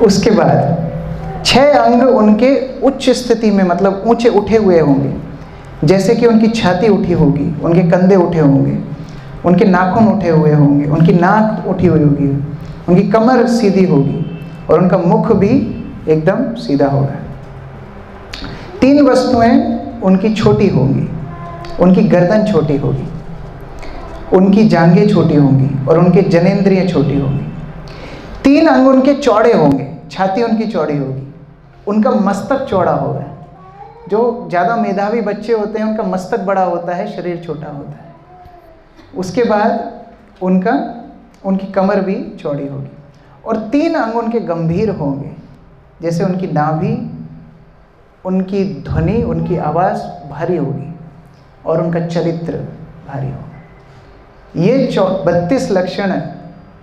उसके बाद 6 अंग उनके उच्च स्थिति में, मतलब ऊंचे उठे हुए होंगे, जैसे कि उनकी छाती उठी होगी, उनके कंधे उठे होंगे, उनके नाखून उठे हुए होंगे, उनकी नाक उठी हुई होगी, उनकी कमर सीधी होगी, और उनका मुख भी एकदम सीधा होगा। 3 वस्तुएं उनकी छोटी होंगी, उनकी गर्दन छोटी होगी, उनकी जांघें छोटी होंगी, और उनके जनेंद्रियां छोटी होंगी। 3 अंग उनके चौड़े होंगे, छाती उनकी चौड़ी होगी, उनका मस्तक चौड़ा होगा। जो ज़्यादा मेधावी बच्चे होते हैं उनका मस्तक बड़ा होता है, शरीर छोटा होता है। उसके बाद उनकी कमर भी चौड़ी होगी, और 3 अंग उनके गंभीर होंगे, जैसे उनकी नाभि, उनकी ध्वनि, उनकी आवाज़ भारी होगी, और उनका चरित्र भारी होगा। ये 32 लक्षण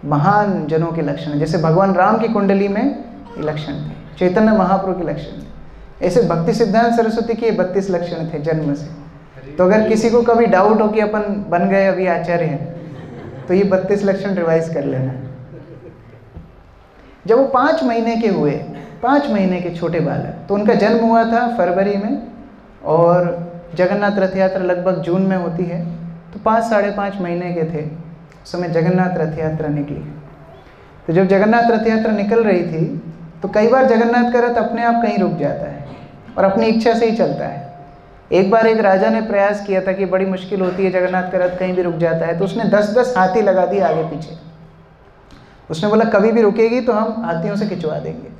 महान जनों के लक्षण हैं। जैसे भगवान राम की कुंडली में ये लक्षण थे, चैतन्य महाप्रभु के लक्षण थे, ऐसे भक्ति सिद्धांत सरस्वती के 32 लक्षण थे जन्म से। तो अगर किसी को कभी डाउट हो कि अपन बन गए अभी आचार्य हैं, तो ये 32 लक्षण रिवाइज कर लेना। जब वो 5 महीने के हुए, 5 महीने के छोटे बालक, तो उनका जन्म हुआ था फरवरी में, और जगन्नाथ रथ यात्रा लगभग जून में होती है। तो 5-5.5 महीने के थे उस समय जगन्नाथ रथ यात्रा निकली। तो जब जगन्नाथ रथ यात्रा निकल रही थी, तो कई बार जगन्नाथ का रथ अपने आप कहीं रुक जाता है और अपनी इच्छा से ही चलता है। एक बार एक राजा ने प्रयास किया था कि बड़ी मुश्किल होती है, जगन्नाथ का रथ कहीं भी रुक जाता है, तो उसने 10-10 हाथी लगा दिए आगे पीछे। उसने बोला कभी भी रुकेगी तो हम हाथियों से खिंचवा देंगे।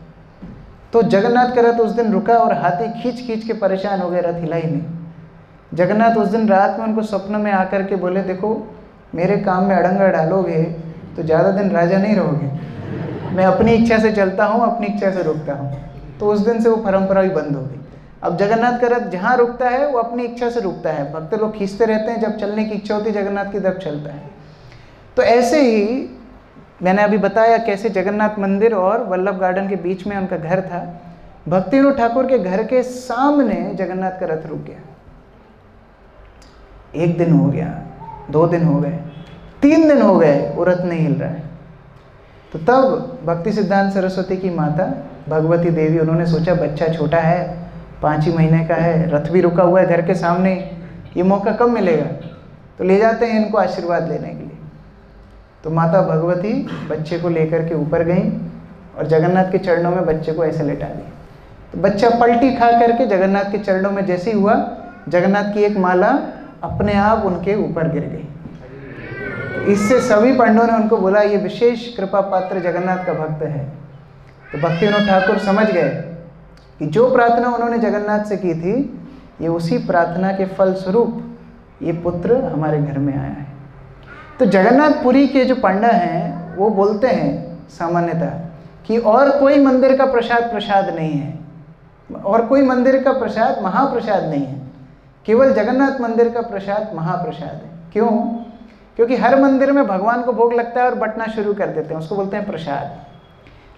तो जगन्नाथ का रथ उस दिन रुका, और हाथी खींच खींच के परेशान हो गए, रथ हिला ही नहीं। जगन्नाथ उस दिन रात में उनको स्वप्न में आकर के बोले, देखो मेरे काम में अड़ंगा डालोगे तो ज़्यादा दिन राजा नहीं रहोगे, मैं अपनी इच्छा से चलता हूँ, अपनी इच्छा से रुकता हूँ। तो उस दिन से वो परंपरा भी बंद हो गई। अब जगन्नाथ का रथ जहाँ रुकता है वो अपनी इच्छा से रुकता है, भक्त लोग खींचते रहते हैं, जब चलने की इच्छा होती है जगन्नाथ की तरफ चलता है। तो ऐसे ही मैंने अभी बताया कैसे जगन्नाथ मंदिर और वल्लभ गार्डन के बीच में उनका घर था। भक्तिविनोद ठाकुर के घर के सामने जगन्नाथ का रथ रुक गया। 1 दिन हो गया, 2 दिन हो गए, 3 दिन हो गए, वो रथ नहीं हिल रहा है। तो तब भक्ति सिद्धांत सरस्वती की माता भगवती देवी, उन्होंने सोचा बच्चा छोटा है, 5 ही महीने का है, रथ भी रुका हुआ है घर के सामने, ये मौका कब मिलेगा, तो ले जाते हैं इनको आशीर्वाद लेने के लिए। तो माता भगवती बच्चे को लेकर के ऊपर गई और जगन्नाथ के चरणों में बच्चे को ऐसे लेटा दिया। तो बच्चा पलटी खा करके जगन्नाथ के चरणों में जैसे ही हुआ, जगन्नाथ की एक माला अपने आप उनके ऊपर गिर गई। तो इससे सभी पंडितों ने उनको बोला ये विशेष कृपा पात्र जगन्नाथ का भक्त है। तो भक्ति विनोद ठाकुर समझ गए कि जो प्रार्थना उन्होंने जगन्नाथ से की थी, ये उसी प्रार्थना के फल स्वरूप ये पुत्र हमारे घर में आया है। तो जगन्नाथपुरी के जो पंडा हैं वो बोलते हैं सामान्यतः कि और कोई मंदिर का प्रसाद नहीं है, और कोई मंदिर का प्रसाद महाप्रसाद नहीं है, केवल जगन्नाथ मंदिर का प्रसाद महाप्रसाद है। क्यों? क्योंकि हर मंदिर में भगवान को भोग लगता है और बंटना शुरू कर देते हैं, उसको बोलते हैं प्रसाद।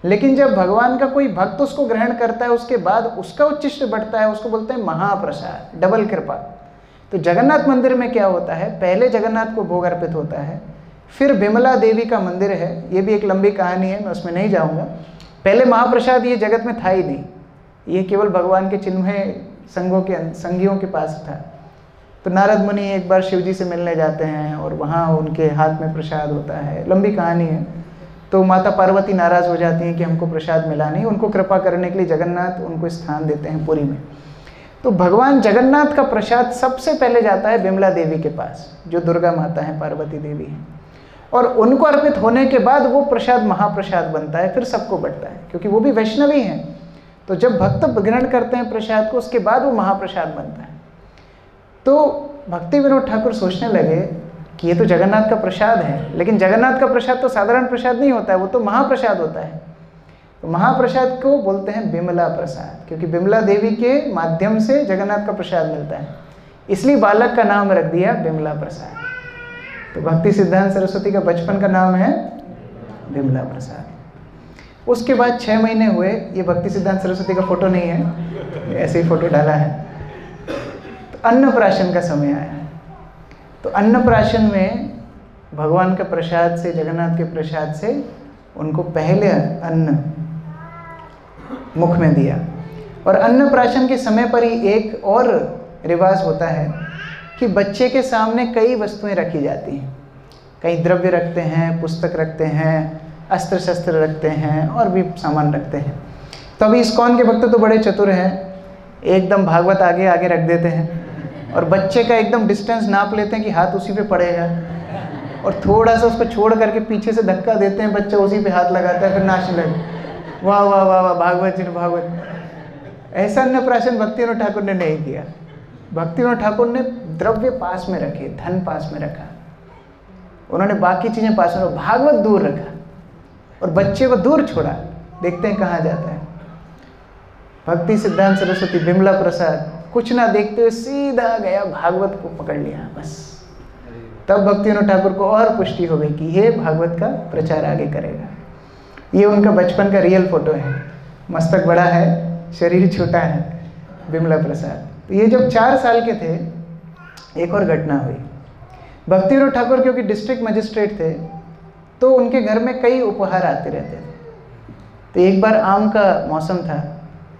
लेकिन जब भगवान का कोई भक्त उसको ग्रहण करता है, उसके बाद उसका उच्चिष्ट बढ़ता है, उसको बोलते हैं महाप्रसाद, डबल कृपा। तो जगन्नाथ मंदिर में क्या होता है, पहले जगन्नाथ को भोग अर्पित होता है, फिर विमला देवी का मंदिर है, ये भी एक लंबी कहानी है, मैं उसमें नहीं जाऊंगा। पहले महाप्रसाद ये जगत में था ही नहीं, ये केवल भगवान के चिन्मय संगियों के पास था। तो नारद मुनि एक बार शिव जी से मिलने जाते हैं और वहाँ उनके हाथ में प्रसाद होता है, लंबी कहानी है। तो माता पार्वती नाराज़ हो जाती हैं कि हमको प्रसाद मिला नहीं, उनको कृपा करने के लिए जगन्नाथ उनको स्थान देते हैं पुरी में। तो भगवान जगन्नाथ का प्रसाद सबसे पहले जाता है विमला देवी के पास, जो दुर्गा माता हैं, पार्वती देवी हैं, और उनको अर्पित होने के बाद वो प्रसाद महाप्रसाद बनता है, फिर सबको बंटता है, क्योंकि वो भी वैष्णवी हैं। तो जब भक्त ग्रहण करते हैं प्रसाद को, उसके बाद वो महाप्रसाद बनता है। तो भक्ति विनोद ठाकुर सोचने लगे कि ये तो जगन्नाथ का प्रसाद है, लेकिन जगन्नाथ का प्रसाद तो साधारण प्रसाद नहीं होता है, वो तो महाप्रसाद होता है। तो महाप्रसाद को बोलते हैं बिमला प्रसाद, क्योंकि बिमला देवी के माध्यम से जगन्नाथ का प्रसाद मिलता है, इसलिए बालक का नाम रख दिया बिमला प्रसाद। तो भक्ति सिद्धांत सरस्वती का बचपन का नाम है बिमला प्रसाद। उसके बाद 6 महीने हुए, ये भक्ति सिद्धांत सरस्वती का फोटो नहीं है, ऐसे ही फोटो डाला है। तो अन्नप्राशन का समय आया है। तो अन्नप्राशन में भगवान का प्रसाद से, जगन्नाथ के प्रसाद से उनको पहले अन्न मुख में दिया। और अन्नप्राशन के समय पर ही एक और रिवाज होता है कि बच्चे के सामने कई वस्तुएं रखी जाती हैं, कई द्रव्य रखते हैं, पुस्तक रखते हैं, अस्त्र शस्त्र रखते हैं और भी सामान रखते हैं। तो अभी इस्कॉन के भक्त तो बड़े चतुर हैं, एकदम भागवत आगे आगे रख देते हैं और बच्चे का एकदम डिस्टेंस नाप लेते हैं कि हाथ उसी पे पड़ेगा, और थोड़ा सा उसको छोड़ करके पीछे से धक्का देते हैं, बच्चा उसी पे हाथ लगाता है, फिर नाचने लगे, वाह वाह वाह वाह, भागवत जी ने भागवत। ऐसा अन्नप्राशन भक्ति विनोद ठाकुर ने नहीं किया। भक्ति विनोद ठाकुर ने द्रव्य पास में रखे, धन पास में रखा, उन्होंने बाकी चीज़ें पास में, भागवत दूर रखा और बच्चे को दूर छोड़ा। देखते हैं कहाँ जाता है। भक्ति सिद्धांत सरस्वती बिमला प्रसाद कुछ ना देखते हुए सीधा गया, भागवत को पकड़ लिया बस। तब भक्ति विनोद ठाकुर को और पुष्टि हो गई कि ये भागवत का प्रचार आगे करेगा। ये उनका बचपन का रियल फोटो है, मस्तक बड़ा है, शरीर छोटा है, बिमला प्रसाद। तो ये जब 4 साल के थे, एक और घटना हुई। भक्ति विनोद ठाकुर क्योंकि डिस्ट्रिक्ट मजिस्ट्रेट थे, तो उनके घर में कई उपहार आते रहते थे। तो एक बार आम का मौसम था,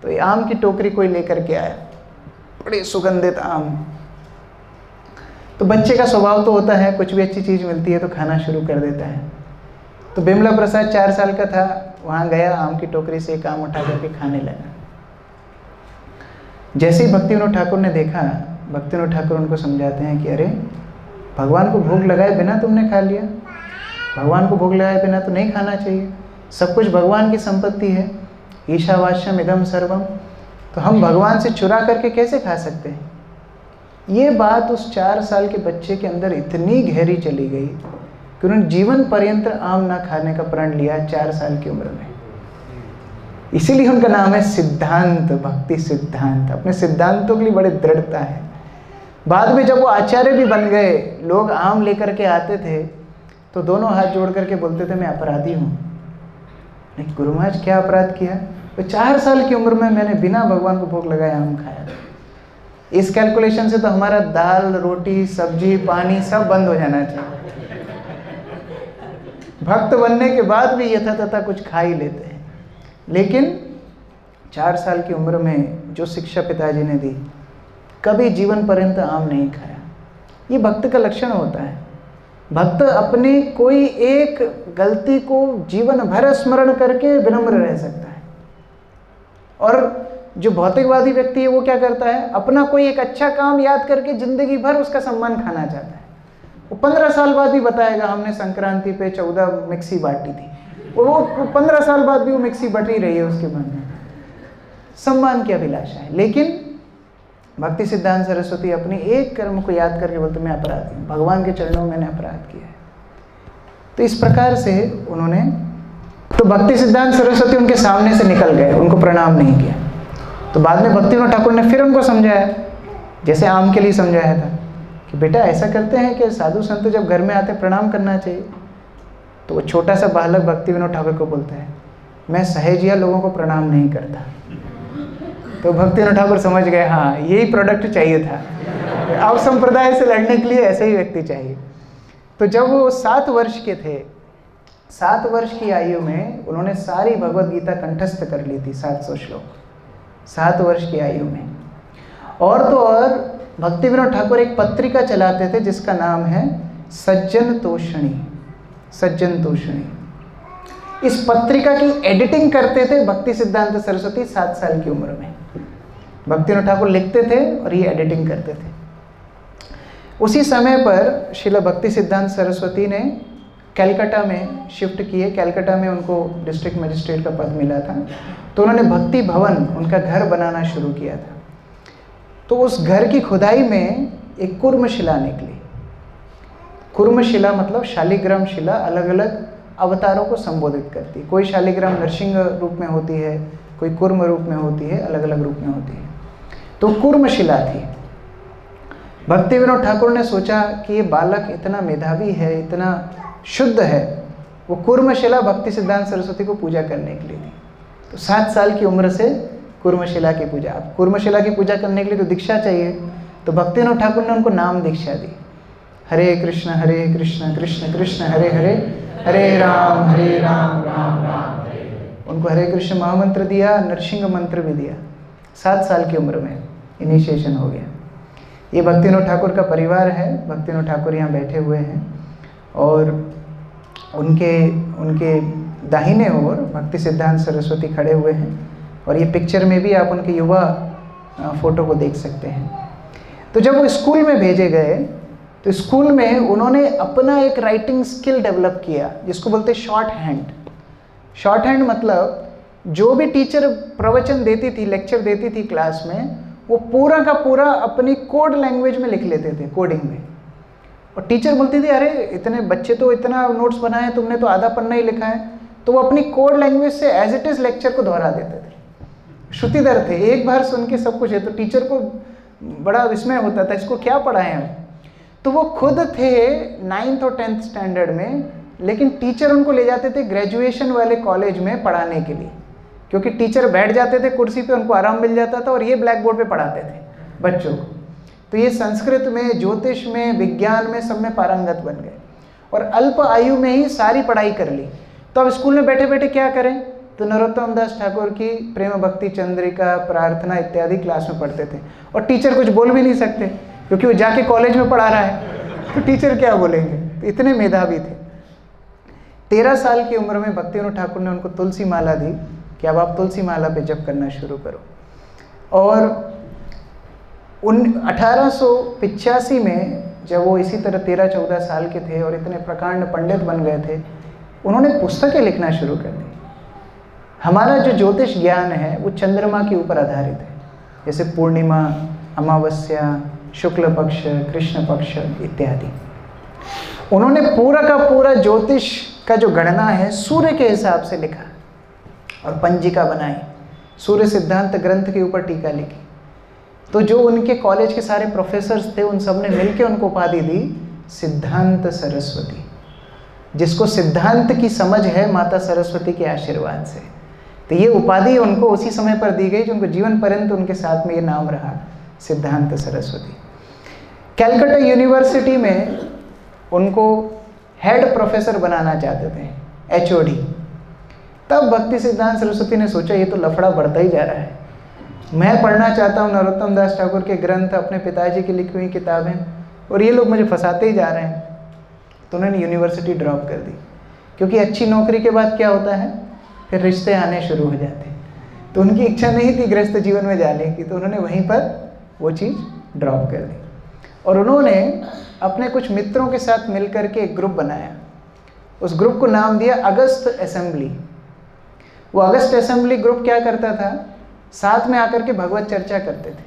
तो ये आम की टोकरी कोई लेकर के आया, बड़े सुगंधित आम। तो बच्चे का स्वभाव तो होता है, कुछ भी अच्छी चीज़ मिलती है तो खाना शुरू कर देता है। तो बिमला प्रसाद 4 साल का था, वहाँ गया, आम की टोकरी से एक आम उठा करके खाने लगा। जैसे ही भक्ति विनोद ठाकुर ने देखा, भक्ति विनोद ठाकुर उनको समझाते हैं कि अरे भगवान को भोग लगाए बिना तुमने खा लिया, भगवान को भोग लगाए बिना तो नहीं खाना चाहिए, सब कुछ भगवान की संपत्ति है, ईशावास्यम इदम सर्वम, तो हम भगवान से चुरा करके कैसे खा सकते हैं। ये बात उस 4 साल के बच्चे के अंदर इतनी गहरी चली गई कि उन्होंने जीवन पर्यंत आम ना खाने का प्रण लिया 4 साल की उम्र में। इसीलिए उनका नाम है सिद्धांत, भक्ति सिद्धांत। अपने सिद्धांतों के लिए बड़े दृढ़ता है। बाद में जब वो आचार्य भी बन गए, लोग आम लेकर के आते थे तो दोनों हाथ जोड़ करके बोलते थे मैं अपराधी हूँ। नहीं गुरु महाराज क्या अपराध किया, तो 4 साल की उम्र में मैंने बिना भगवान को भोग लगाए आम खाया। इस कैलकुलेशन से तो हमारा दाल रोटी सब्जी पानी सब बंद हो जाना चाहिए। भक्त बनने के बाद भी यथा तथा कुछ खा ही लेते हैं, लेकिन 4 साल की उम्र में जो शिक्षा पिताजी ने दी, कभी जीवन पर्यंत आम नहीं खाया। ये भक्त का लक्षण होता है। भक्त अपनी कोई एक गलती को जीवन भर स्मरण करके विनम्र रह सकता है। और जो भौतिकवादी व्यक्ति है वो क्या करता है, अपना कोई एक अच्छा काम याद करके जिंदगी भर उसका सम्मान खाना चाहता है। वो 15 साल बाद भी बताएगा हमने संक्रांति पे 14 मिक्सी बांटी थी, वो 15 साल बाद भी वो मिक्सी बट ही रही है उसके मन में। सम्मान की अभिलाषा है। लेकिन भक्ति सिद्धांत सरस्वती अपनी एक कर्म को याद करके बोलते मैं अपराधी हूँ, भगवान के चरणों में मैंने अपराध किया है। तो इस प्रकार से उन्होंने, तो भक्ति सिद्धांत सरस्वती उनके सामने से निकल गए, उनको प्रणाम नहीं किया। तो बाद में भक्तिविनोद ठाकुर ने फिर उनको समझाया, जैसे आम के लिए समझाया था कि बेटा ऐसा करते हैं कि साधु संत जब घर में आते प्रणाम करना चाहिए। तो वो छोटा सा बालक भक्तिविनोद ठाकुर को बोलता है मैं सहेजिया लोगों को प्रणाम नहीं करता। तो भक्तिविनोद ठाकुर समझ गए हाँ यही प्रोडक्ट चाहिए था, अब संप्रदाय से लड़ने के लिए ऐसे ही व्यक्ति चाहिए। तो जब वो 7 वर्ष के थे, 7 वर्ष की आयु में उन्होंने सारी भगवद गीता कंठस्थ कर ली थी, 700 श्लोक, 7 वर्ष की आयु में। और तो और भक्तिविनोद ठाकुर एक पत्रिका चलाते थे जिसका नाम है सज्जन तोषणी। सज्जन तोषणी, इस पत्रिका की एडिटिंग करते थे भक्ति सिद्धांत सरस्वती 7 साल की उम्र में। भक्तिविनोद ठाकुर लिखते थे और ये एडिटिंग करते थे। उसी समय पर श्रील भक्ति सिद्धांत सरस्वती ने कलकत्ता में शिफ्ट किए। कलकत्ता में उनको डिस्ट्रिक्ट मजिस्ट्रेट का पद मिला था, तो उन्होंने भक्ति भवन, उनका घर बनाना शुरू किया था। तो उस घर की खुदाई में एक कुर्म शिला निकली। कुर्म शिला मतलब शालिग्राम शिला अलग अलग अवतारों को संबोधित करती है। कोई शालिग्राम नरसिंह रूप में होती है, कोई कुर्म रूप में होती है, अलग अलग रूप में होती है। तो कुर्म शिला थी। भक्तिविनोद ठाकुर ने सोचा कि ये बालक इतना मेधावी है, इतना शुद्ध है, वो कुर्म शिला भक्ति सिद्धांत सरस्वती को पूजा करने के लिए थी। तो 7 साल की उम्र से कुर्म शिला की पूजा। अब कुर्म शिला की पूजा करने के लिए तो दीक्षा चाहिए, तो भक्तिविनोद ठाकुर ने उनको नाम दीक्षा दी। हरे कृष्ण कृष्ण कृष्ण हरे हरे, हरे राम राम राम हरे। उनको हरे कृष्ण महामंत्र दिया, नरसिंह मंत्र भी दिया। 7 साल की उम्र में इनिशिएशन हो गया। ये भक्तिविनोद ठाकुर का परिवार है। भक्तिविनोद ठाकुर यहाँ बैठे हुए हैं और उनके दाहिने ओर भक्ति सिद्धांत सरस्वती खड़े हुए हैं। और ये पिक्चर में भी आप उनके युवा फोटो को देख सकते हैं। तो जब वो स्कूल में भेजे गए तो स्कूल में उन्होंने अपना एक राइटिंग स्किल डेवलप किया जिसको बोलते शॉर्ट हैंड। शॉर्ट हैंड मतलब जो भी टीचर प्रवचन देती थी, लेक्चर देती थी क्लास में, वो पूरा का पूरा अपनी कोड लैंग्वेज में लिख लेते थे, कोडिंग में। और टीचर बोलती थी अरे इतने बच्चे तो इतना नोट्स बनाए, तुमने तो आधा पन्ना ही लिखा है। तो वो अपनी कोड लैंग्वेज से एज इट इज़ लेक्चर को दोहरा देते थे। श्रुतिधर थे, एक बार सुन के सब कुछ है। तो टीचर को बड़ा विस्मय होता था, इसको क्या पढ़ाएं हम। तो वो खुद थे 9th और 10th स्टैंडर्ड में, लेकिन टीचर उनको ले जाते थे ग्रेजुएशन वाले कॉलेज में पढ़ाने के लिए, क्योंकि टीचर बैठ जाते थे कुर्सी पे, उनको आराम मिल जाता था और ये ब्लैक बोर्ड पे पढ़ाते थे बच्चों को। तो ये संस्कृत में, ज्योतिष में, विज्ञान में, सब में पारंगत बन गए और अल्प आयु में ही सारी पढ़ाई कर ली। तो अब स्कूल में बैठे बैठे क्या करें, तो नरोत्तम दास ठाकुर की प्रेम भक्ति चंद्रिका, प्रार्थना इत्यादि क्लास में पढ़ते थे। और टीचर कुछ बोल भी नहीं सकते क्योंकि वो जाके कॉलेज में पढ़ा रहा है, तो टीचर क्या बोलेंगे। तो इतने मेधावी थे। 13 साल की उम्र में भक्तिविनोद ठाकुर ने उनको तुलसी माला दी कि अब आप तुलसी माला पे जप करना शुरू करो। और 1885 में जब वो इसी तरह 13-14 साल के थे और इतने प्रकांड पंडित बन गए थे, उन्होंने पुस्तकें लिखना शुरू कर दी। हमारा जो ज्योतिष ज्ञान है वो चंद्रमा के ऊपर आधारित है, जैसे पूर्णिमा, अमावस्या, शुक्ल पक्ष, कृष्ण पक्ष इत्यादि। उन्होंने पूरा का पूरा ज्योतिष का जो गणना है सूर्य के हिसाब से लिखा और पंजिका बनाई, सूर्य सिद्धांत ग्रंथ के ऊपर टीका लिखी। तो जो उनके कॉलेज के सारे प्रोफेसर्स थे उन सब ने मिलकर उनको उपाधि दी सिद्धांत सरस्वती, जिसको सिद्धांत की समझ है माता सरस्वती के आशीर्वाद से। तो ये उपाधि उनको उसी समय पर दी गई जो उनको जीवन पर्यंत उनके साथ में ये नाम रहा, सिद्धांत सरस्वती। कलकत्ता यूनिवर्सिटी में उनको हेड प्रोफेसर बनाना चाहते थे, HOD। तब भक्ति सिद्धांत सरस्वती ने सोचा ये तो लफड़ा बढ़ता ही जा रहा है, मैं पढ़ना चाहता हूँ नरोत्तम दास ठाकुर के ग्रंथ, अपने पिताजी की लिखी हुई किताबें, और ये लोग मुझे फंसाते ही जा रहे हैं। तो उन्होंने यूनिवर्सिटी ड्रॉप कर दी, क्योंकि अच्छी नौकरी के बाद क्या होता है, फिर रिश्ते आने शुरू हो जाते हैं। तो उनकी इच्छा नहीं थी गृहस्थ जीवन में जाने की, तो उन्होंने वहीं पर वो चीज़ ड्रॉप कर दी। और उन्होंने अपने कुछ मित्रों के साथ मिलकर के एक ग्रुप बनाया। उस ग्रुप को नाम दिया अगस्त असेंबली। वो अगस्त असेंबली ग्रुप क्या करता था, साथ में आकर के भगवत चर्चा करते थे,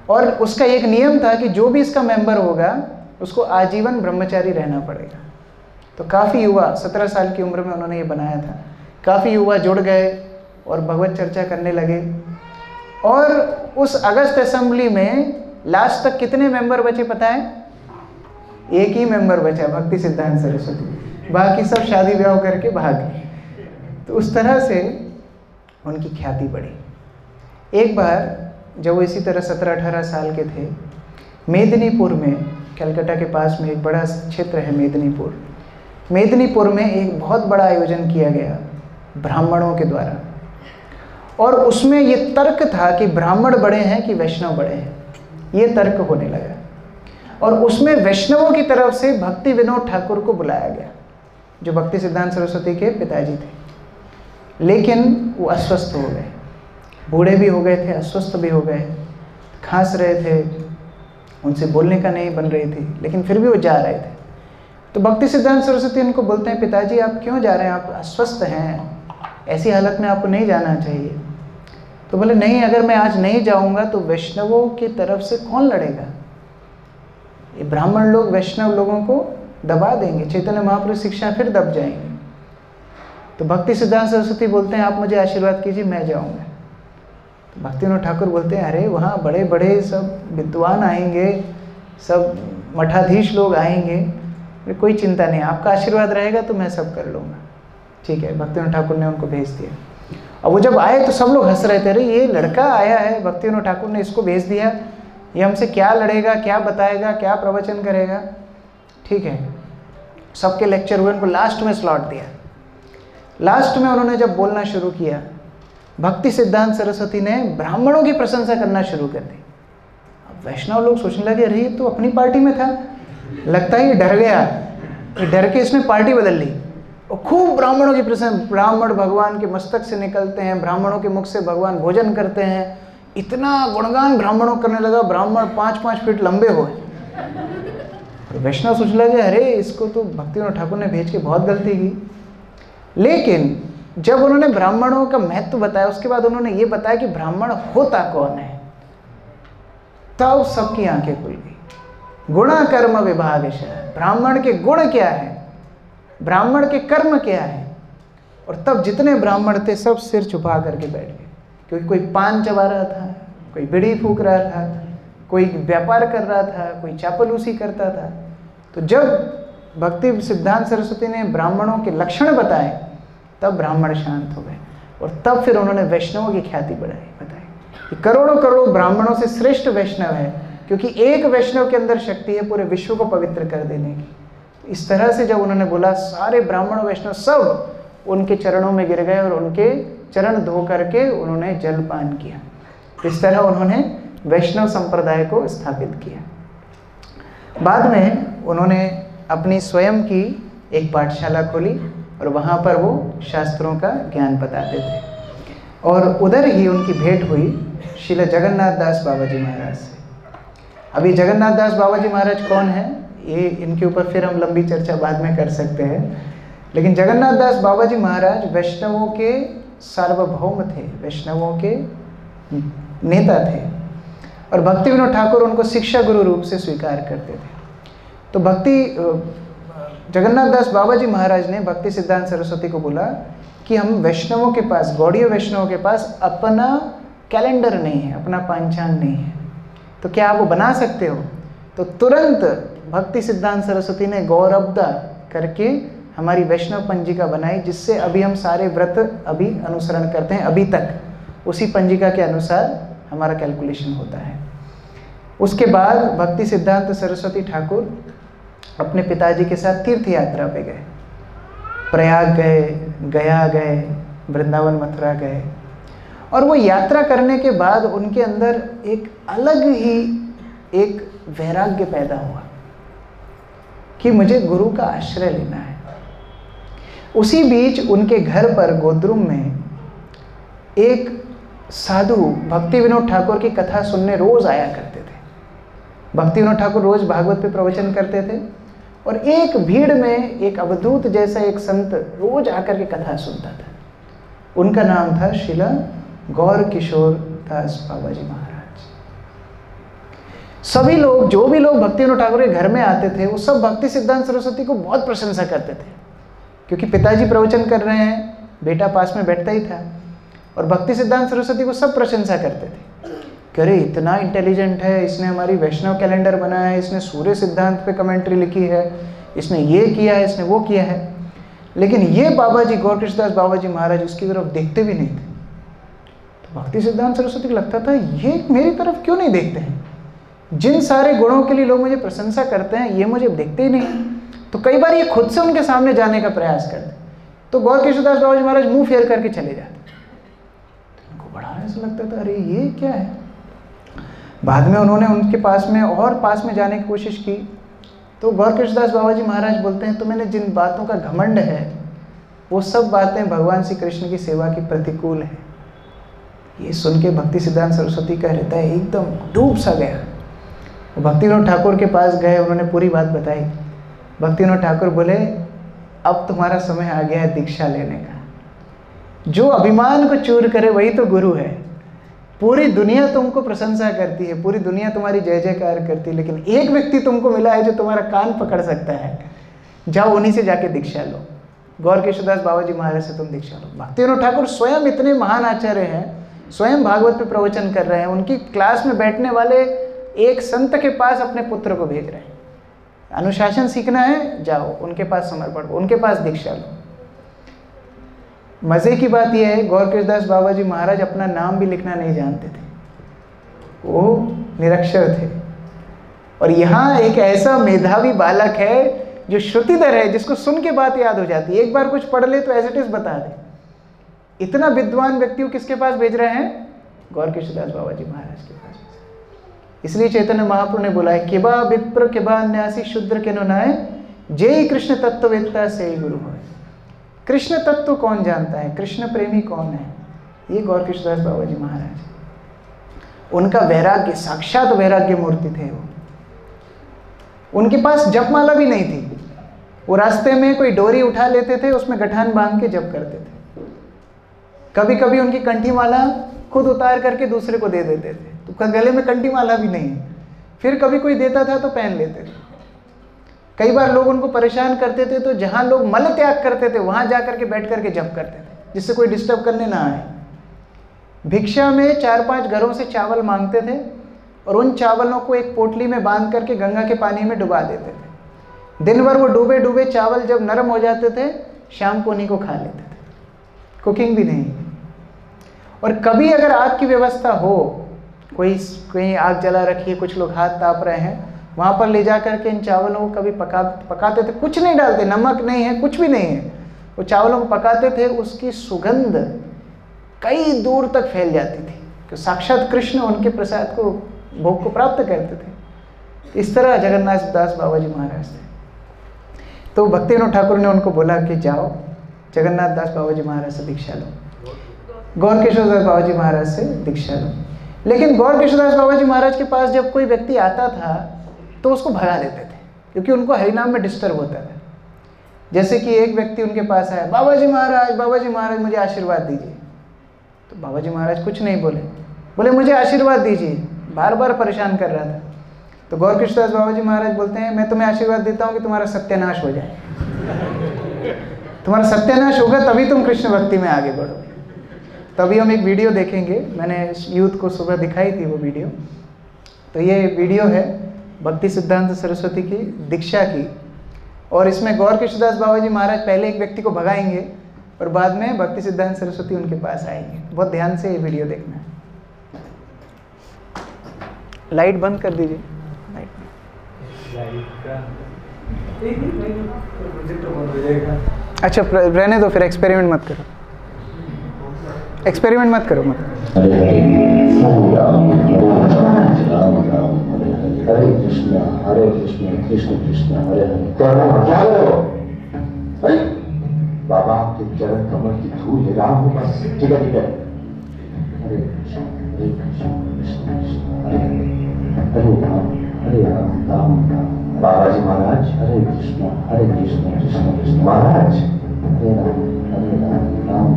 और उसका एक नियम था कि जो भी इसका मेंबर होगा उसको आजीवन ब्रह्मचारी रहना पड़ेगा। तो काफ़ी युवा 17 साल की उम्र में उन्होंने ये बनाया था, काफ़ी युवा जुड़ गए और भगवत चर्चा करने लगे। और उस अगस्त असेंबली में लास्ट तक कितने मेंबर बचे पता है? एक ही मेंबर बचा, भक्ति सिद्धांत सरस्वती, बाकी सब शादी ब्याह करके भाग गए। तो उस तरह से उनकी ख्याति बढ़ी। एक बार जब वो इसी तरह 17-18 साल के थे, मेदिनीपुर में, कलकत्ता के पास में एक बड़ा क्षेत्र है मेदिनीपुर, मेदिनीपुर में एक बहुत बड़ा आयोजन किया गया ब्राह्मणों के द्वारा। और उसमें ये तर्क था कि ब्राह्मण बड़े हैं कि वैष्णव बड़े हैं, ये तर्क होने लगा। और उसमें वैष्णवों की तरफ से भक्ति विनोद ठाकुर को बुलाया गया, जो भक्ति सिद्धांत सरस्वती के पिताजी थे। लेकिन वो अस्वस्थ हो गए, बूढ़े भी हो गए थे, अस्वस्थ भी हो गए, खांस रहे थे, उनसे बोलने का नहीं बन रही थी, लेकिन फिर भी वो जा रहे थे। तो भक्ति सिद्धांत सरस्वती उनको बोलते हैं, पिताजी आप क्यों जा रहे हैं, आप अस्वस्थ हैं, ऐसी हालत में आपको नहीं जाना चाहिए। तो बोले नहीं, अगर मैं आज नहीं जाऊंगा तो वैष्णवों की तरफ से कौन लड़ेगा, ये ब्राह्मण लोग वैष्णव लोगों को दबा देंगे, चैतन्य महाप्रभु शिक्षा फिर दब जाएंगे। तो भक्ति सिद्धांत सरस्वती बोलते हैं आप मुझे आशीर्वाद कीजिए, मैं जाऊंगा। तो भक्ति विनोद ठाकुर बोलते हैं अरे वहाँ बड़े बड़े सब विद्वान आएंगे, सब मठाधीश लोग आएंगे, कोई चिंता नहीं, आपका आशीर्वाद रहेगा तो मैं सब कर लूँगा। ठीक है, भक्ति विनोद ठाकुर ने उनको भेज दिया। और वो जब आए तो सब लोग हंस रहे थे, अरे ये लड़का आया है, भक्ति विनोद ठाकुर ने इसको भेज दिया, ये हमसे क्या लड़ेगा, क्या बताएगा, क्या प्रवचन करेगा। ठीक है, सबके लेक्चर हुए, उनको लास्ट में स्लॉट दिया। लास्ट में उन्होंने जब बोलना शुरू किया, भक्ति सिद्धांत सरस्वती ने ब्राह्मणों की प्रशंसा करना शुरू कर दी। अब वैष्णव लोग सोचने लगे अरे ये तो अपनी पार्टी में था, लगता है ये डर गया, डर के इसने पार्टी बदल ली। और खूब ब्राह्मणों की प्रशंसा, ब्राह्मण भगवान के मस्तक से निकलते हैं, ब्राह्मणों के मुख से भगवान भोजन करते हैं, इतना गुणगान ब्राह्मणों करने लगा, ब्राह्मण 5-5 फीट लंबे हुए। तो वैष्णव सोचने लगे अरे इसको तो भक्ति विनोद ठाकुर ने भेज के बहुत गलती की। लेकिन जब उन्होंने ब्राह्मणों का महत्व बताया, उसके बाद उन्होंने ये बताया कि ब्राह्मण होता कौन है, तब सबकी आंखें खुल गई। गुण कर्म विभागशः, ब्राह्मण के गुण क्या है, ब्राह्मण के कर्म क्या है। और तब जितने ब्राह्मण थे सब सिर छुपा करके बैठ गए, क्योंकि कोई पान चबा रहा था, कोई बीड़ी फूंक रहा था, कोई व्यापार कर रहा था, कोई चापलूसी करता था। तो जब भक्ति सिद्धांत सरस्वती ने ब्राह्मणों के लक्षण बताए, तब ब्राह्मण शांत हो गए। और तब फिर उन्होंने वैष्णवों की ख्याति बताई कि करोड़ों करोड़ों ब्राह्मणों से श्रेष्ठ वैष्णव है, क्योंकि एक वैष्णव के अंदर शक्ति है पूरे विश्व को पवित्र कर देने की। इस तरह से जब उन्होंने बोला, सारे ब्राह्मण वैष्णव सब उनके चरणों में गिर गए और उनके चरण धो करके उन्होंने जलपान किया। इस तरह उन्होंने वैष्णव संप्रदाय को स्थापित किया। बाद में उन्होंने अपनी स्वयं की एक पाठशाला खोली और वहाँ पर वो शास्त्रों का ज्ञान बताते थे। और उधर ही उनकी भेंट हुई श्रील जगन्नाथ दास बाबा जी महाराज से। अभी जगन्नाथ दास बाबा जी महाराज कौन है, ये इनके ऊपर फिर हम लंबी चर्चा बाद में कर सकते हैं। लेकिन जगन्नाथ दास बाबा जी महाराज वैष्णवों के सार्वभौम थे, वैष्णवों के नेता थे, और भक्ति विनोद ठाकुर उनको शिक्षा गुरु रूप से स्वीकार करते थे। तो जगन्नाथ दास बाबा जी महाराज ने भक्ति सिद्धांत सरस्वती को बोला कि हम वैष्णवों के पास, गौड़ीय वैष्णवों के पास अपना कैलेंडर नहीं है, अपना पंचांग नहीं है, तो क्या आप वो बना सकते हो। तो तुरंत भक्ति सिद्धांत सरस्वती ने गौरवदा करके हमारी वैष्णव पंजिका बनाई, जिससे अभी हम सारे व्रत अभी अनुसरण करते हैं, अभी तक उसी पंजिका के अनुसार हमारा कैलकुलेशन होता है। उसके बाद भक्ति सिद्धांत सरस्वती ठाकुर अपने पिताजी के साथ तीर्थ यात्रा पे गए। प्रयाग गए, गया गए, वृंदावन मथुरा गए, और वो यात्रा करने के बाद उनके अंदर एक अलग ही एक वैराग्य पैदा हुआ कि मुझे गुरु का आश्रय लेना है। उसी बीच उनके घर पर गोद्रुम में एक साधु भक्ति विनोद ठाकुर की कथा सुनने रोज आया करते थे। भक्ति विनोद ठाकुर रोज भागवत पे प्रवचन करते थे, और एक भीड़ में एक अवधूत जैसा एक संत रोज आकर के कथा सुनता था। उनका नाम था श्रीला गौर किशोर दास बाबा जी महाराज। सभी लोग, जो भी लोग भक्ति विनोद ठाकुर के घर में आते थे, वो सब भक्ति सिद्धांत सरस्वती को बहुत प्रशंसा करते थे, क्योंकि पिताजी प्रवचन कर रहे हैं, बेटा पास में बैठता ही था, और भक्ति सिद्धांत सरस्वती को सब प्रशंसा करते थे कि अरे इतना इंटेलिजेंट है, इसने हमारी वैष्णव कैलेंडर बनाया है, इसने सूर्य सिद्धांत पे कमेंट्री लिखी है, इसने ये किया है, इसने वो किया है। लेकिन ये बाबा जी गौर कृष्णदास बाबा जी महाराज उसकी तरफ देखते भी नहीं थे। तो भक्ति सिद्धांत सरस्वती को लगता था ये मेरी तरफ क्यों नहीं देखते हैं, जिन सारे गुणों के लिए लोग मुझे प्रशंसा करते हैं ये मुझे देखते ही नहीं। तो कई बार ये खुद से उनके सामने जाने का प्रयास करते, तो गौर कृष्णदास बाबा जी महाराज मुंह फेर करके चले जाते। बड़ा ऐसा लगता था अरे ये क्या है। बाद में उन्होंने उनके पास में और पास में जाने की कोशिश की, तो गौर कृष्णदास बाबा जी महाराज बोलते हैं तो मैंने जिन बातों का घमंड है वो सब बातें भगवान श्री कृष्ण की सेवा की प्रतिकूल है। ये सुन के भक्ति सिद्धांत सरस्वती का हृदय एकदम डूब सा गया। वो भक्ति विनोद ठाकुर के पास गए, उन्होंने पूरी बात बताई। भक्ति विनोद ठाकुर बोले अब तुम्हारा समय आ गया है दीक्षा लेने का। जो अभिमान को चूर करे वही तो गुरु है। पूरी दुनिया तुमको प्रशंसा करती है, पूरी दुनिया तुम्हारी जय जयकार करती है, लेकिन एक व्यक्ति तुमको मिला है जो तुम्हारा कान पकड़ सकता है, जाओ उन्हीं से जाके दीक्षा लो। गौर कृष्णदास बाबा जी महाराज से तुम दीक्षा लो। भक्ति विनोद ठाकुर स्वयं इतने महान आचार्य हैं, स्वयं भागवत पे प्रवचन कर रहे हैं, उनकी क्लास में बैठने वाले एक संत के पास अपने पुत्र को भेज रहे हैं, अनुशासन सीखना है जाओ उनके पास समर्पण, उनके पास दीक्षा लो। मज़े की बात यह है गौर कृष्णदास बाबा जी महाराज अपना नाम भी लिखना नहीं जानते थे, वो निरक्षर थे। और यहाँ एक ऐसा मेधावी बालक है जो श्रुतिधर है, जिसको सुन के बात याद हो जाती है, एक बार कुछ पढ़ ले तो एज इट इज बता दे। इतना विद्वान व्यक्ति को किसके पास भेज रहे हैं? गौर कृष्णदास बाबा जी महाराज के पास। इसलिए चैतन्य महाप्रभु ने बोला है किबा विप्र किबा न्यासी शूद्र के नाय जय कृष्ण तत्ववेत्ता से ही गुरु है। कृष्ण तत्व कौन जानता है, कृष्ण प्रेमी कौन है? ये गौर कृष्णदास बाबा जी महाराज। उनका वैराग्य साक्षात वैराग्य मूर्ति थे वो। उनके पास जपमाला भी नहीं थी, वो रास्ते में कोई डोरी उठा लेते थे, उसमें गठान बांध के जप करते थे। कभी कभी उनकी कंठी माला खुद उतार करके दूसरे को दे देते थे, तो गले में कंठी माला भी नहीं है। फिर कभी कोई देता था तो पहन लेते थे। कई बार लोग उनको परेशान करते थे, तो जहाँ लोग मल त्याग करते थे वहाँ जा करके बैठ करके जप करते थे, जिससे कोई डिस्टर्ब करने ना आए। भिक्षा में 4-5 घरों से चावल मांगते थे, और उन चावलों को एक पोटली में बांध करके गंगा के पानी में डुबा देते थे। दिन भर वो डूबे डूबे चावल जब नरम हो जाते थे, शाम को उन्हीं को खा लेते थे, कुकिंग भी नहीं। और कभी अगर आग की व्यवस्था हो, कोई आग जला रखी है, कुछ लोग हाथ ताप रहे हैं, वहाँ पर ले जा करके इन चावलों को कभी पकाते थे, कुछ नहीं डालते, नमक नहीं है, कुछ भी नहीं है, वो चावलों को पकाते थे, उसकी सुगंध कई दूर तक फैल जाती थी, कि साक्षात कृष्ण उनके प्रसाद को, भोग को प्राप्त करते थे। इस तरह जगन्नाथ दास बाबा जी महाराज थे। तो भक्ति विनोद ठाकुर ने उनको बोला कि जाओ जगन्नाथ दास बाबा जी महाराज से दीक्षा लो, गौर किशोरदास बाबा जी महाराज से दीक्षा लो। लेकिन गौर किशोरदास बाबा जी महाराज के पास जब कोई व्यक्ति आता था तो उसको भगा देते थे, क्योंकि उनको हरिनाम में डिस्टर्ब होता था। जैसे कि एक व्यक्ति उनके पास आया, बाबा जी महाराज मुझे आशीर्वाद दीजिए। तो बाबा जी महाराज कुछ नहीं बोले मुझे आशीर्वाद दीजिए, बार बार परेशान कर रहा था। तो गौर कृष्णदास बाबा जी महाराज बोलते हैं मैं तुम्हें आशीर्वाद देता हूँ कि तुम्हारा सत्यानाश हो जाए। तुम्हारा सत्यानाश होगा तभी तुम कृष्ण भक्ति में आगे बढ़ोगे। तभी हम एक वीडियो देखेंगे, मैंने यूथ को सुबह दिखाई थी वो वीडियो। तो ये वीडियो है भक्ति सिद्धांत सरस्वती की दीक्षा की, और इसमें गौर कृष्णदास बाबा जी महाराज पहले एक व्यक्ति को भगाएंगे और बाद में भक्ति सिद्धांत सरस्वती उनके पास आएंगे। बहुत ध्यान से ये वीडियो देखना है। लाइट बंद कर दीजिए। अच्छा रहने दो, फिर एक्सपेरिमेंट मत करो, एक्सपेरिमेंट मत करो मत। हरे कृष्ण कृष्ण कृष्ण हरे हरे। क्या करो? अरे बाबा आपके चरण कमल की धूल ले रहा हूँ बस। ठीक है ठीक है। हरे कृष्ण कृष्ण कृष्ण हरे हरे राम राम राम। बाबा जी महाराज हरे कृष्ण कृष्ण कृष्ण। महाराज हरे राम राम।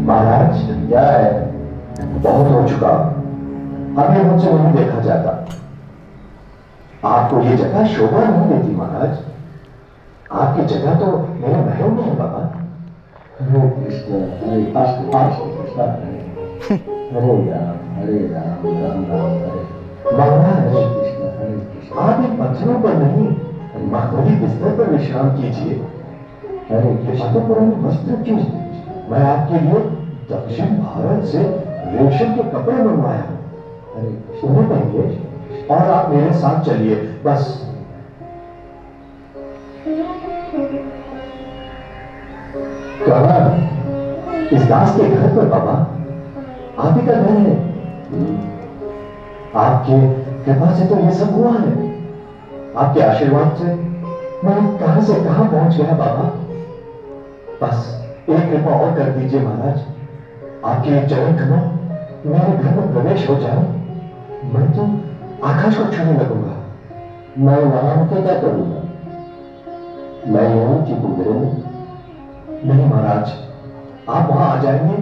महाराज क्या है? बहुत हो चुका, अभी मुझसे नहीं देखा जाता। आपको ये जगह शोभा नहीं देती महाराज। आपकी जगह तो मेरे महल में है बाबा। हरे कृष्ण हरे राम राम राम हरे। महाराज आप इन पत्थरों पर नहीं, मखमली बिस्तर पर विश्राम कीजिए। हरे कृष्ण पुराने वस्त्र क्यों? मैं आपके लिए दक्षिण भारत से रेशम के कपड़े मंगवाया हूं। अरे उन्हें पहनिए और आप मेरे साथ चलिए बस। कहा? इस दास के घर पर बाबा। आप ही का घर है। आपके कृपा से तो ये सब हुआ है। आपके आशीर्वाद से मैं कहां से कहां पहुंच गया बाबा। बस एक कृपा और कर दीजिए महाराज। आपके चरण कमल मेरे घर में प्रवेश हो जाए, मैं तो आकाश को छूने लगूंगा। मैं वहां होकर क्या करूंगा? मैं यहां चितुंदरे में। नहीं महाराज, आप वहां आ जाएंगे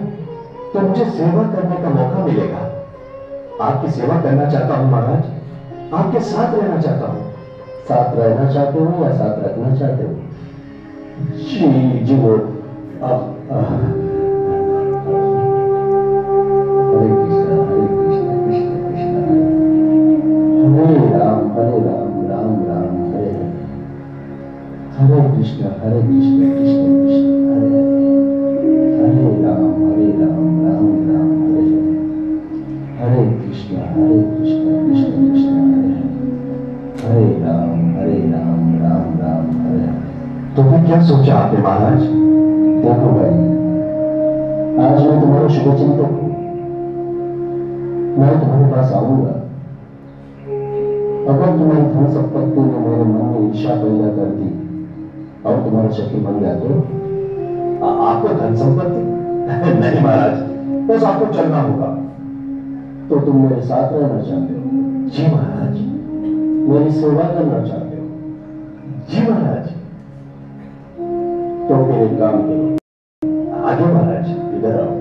तो मुझे सेवा करने का मौका मिलेगा। आपकी सेवा करना चाहता हूं महाराज, आपके साथ रहना चाहता हूं। साथ रहना चाहते हो या साथ रखना चाहते हो? जी वो हरे कृष्ण कृष्ण कृष्ण हरे राम राम राम हरे हरे। हरे कृष्ण कृष्ण कृष्ण हरे हरे राम राम राम हरे हरे कृष्ण कृष्ण कृष्ण हरे राम राम राम हरे हरे। तो फिर क्या सोचा आपने महाराज? देखो भाई, आज मैं तुम्हारा शुभ चिंतक हूं। मैं तुम्हारे पास आऊंगा। अगर तुम्हारी धन संपत्ति ने मेरे मन में ईर्ष्या पैदा कर दी और तुम्हारा शक्ति बन गया तो आपको धन संपत्ति नहीं महाराज, बस आपको चलना होगा। तो तुम मेरे साथ रहना चाहते हो? जी महाराज। मेरी सेवा करना चाहते हो? जी महाराज। तो फिर एक काम करो, आगे महाराज इधर आओ।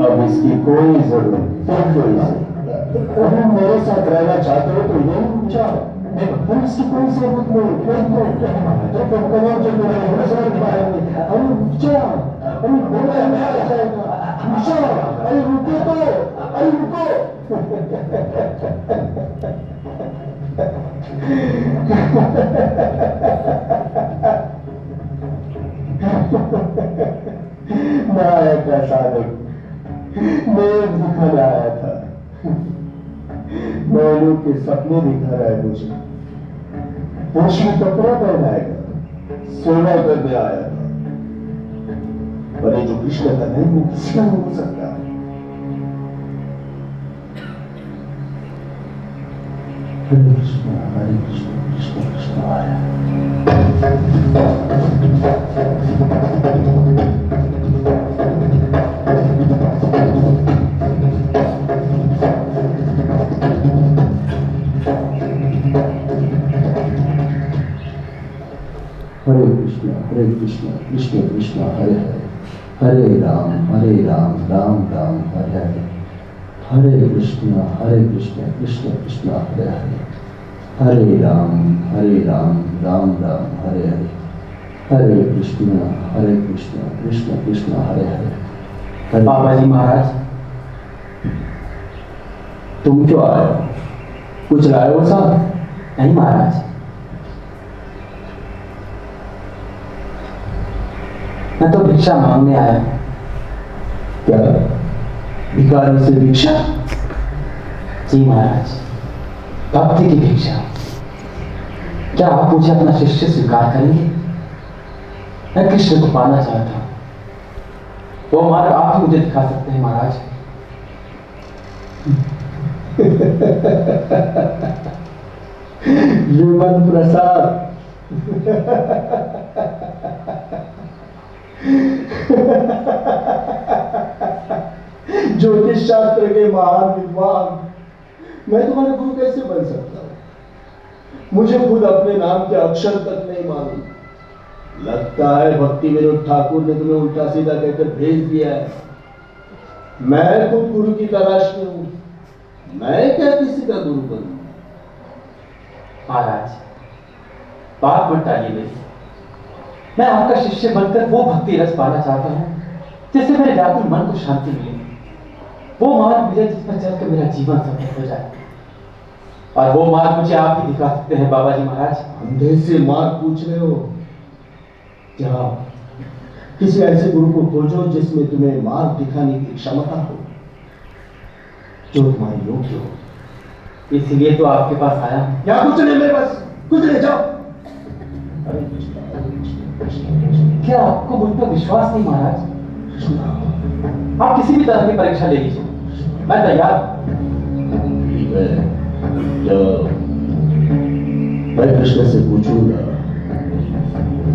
अब इसकी कोई जरूरत नहीं। अगर मेरे साथ रहना चाहते हो तो ये चाहो, नहीं इसकी कोई जरूरत नहीं। अरे रुको तो, अरे रुको। मैं एक साधक मैं दिखा आया था। मैंने के सपने दिखा रहा है मुझे। पोषण कपड़ा पहनाएगा, सेवा करने आया था। पर ये जो कृष्ण का नहीं वो किसी का नहीं हो सकता। हरे कृष्ण कृष्ण कृष्ण हरे। हरे कृष्ण कृष्ण कृष्ण हरे हरे। हरे राम राम राम हरे हरे। हरे कृष्ण कृष्ण कृष्ण हरे हरे। हरे राम राम राम हरे हरे। हरे कृष्ण कृष्ण कृष्ण हरे हरे। बाबा जी महाराज, तुम क्यों आए? कुछ लाए हो साहब? नहीं महाराज। मैं तो भिक्षा मांगने आया हूं। क्या भिखारी से भिक्षा? जी महाराज, भक्ति की भिक्षा। क्या आप मुझे अपना शिष्य स्वीकार करेंगे? मैं कृष्ण को पाना चाहता हूं। वो मार्ग आप ही मुझे दिखा सकते हैं महाराज। युवन प्रसाद, ज्योतिष शास्त्र के महान विद्वान, मैं तुम्हारे गुरु कैसे बन सकता हूं? मुझे खुद अपने नाम के अक्षर तक नहीं मालूम। लगता है भक्ति विनोद ठाकुर ने तुम्हें उल्टा सीधा कहकर भेज दिया है। मैं खुद गुरु की तलाश में हूं। मैं क्या किसी का गुरु बनूं? महाराज, बात मत टालिए मेरी। मैं आपका शिष्य बनकर वो भक्ति रस पाना चाहता हूं जिससे मेरे व्याकुल मन को शांति मिले। वो मार्ग मिले जिस पर चलकर मेरा जीवन सफल हो जाए। और वो मार्ग मुझे आप ही दिखा सकते हैं बाबा जी महाराज। अंधे से मार्ग पूछ रहे हो? जाओ, किसी ऐसे गुरु को खोजो जिसमें तुम्हें मार्ग दिखाने की क्षमता हो, जो तुम्हारे योग्य हो। इसीलिए तो आपके पास आया हूं। क्या कुछ नहीं मेरे पास, कुछ नहीं, जाओ। क्या आपको मुझ पर विश्वास नहीं महाराज? आप किसी भी तरह की परीक्षा ले लीजिए, मैं तैयार हूं। ठीक है, जाओ। मैं कृष्ण से पूछूंगा।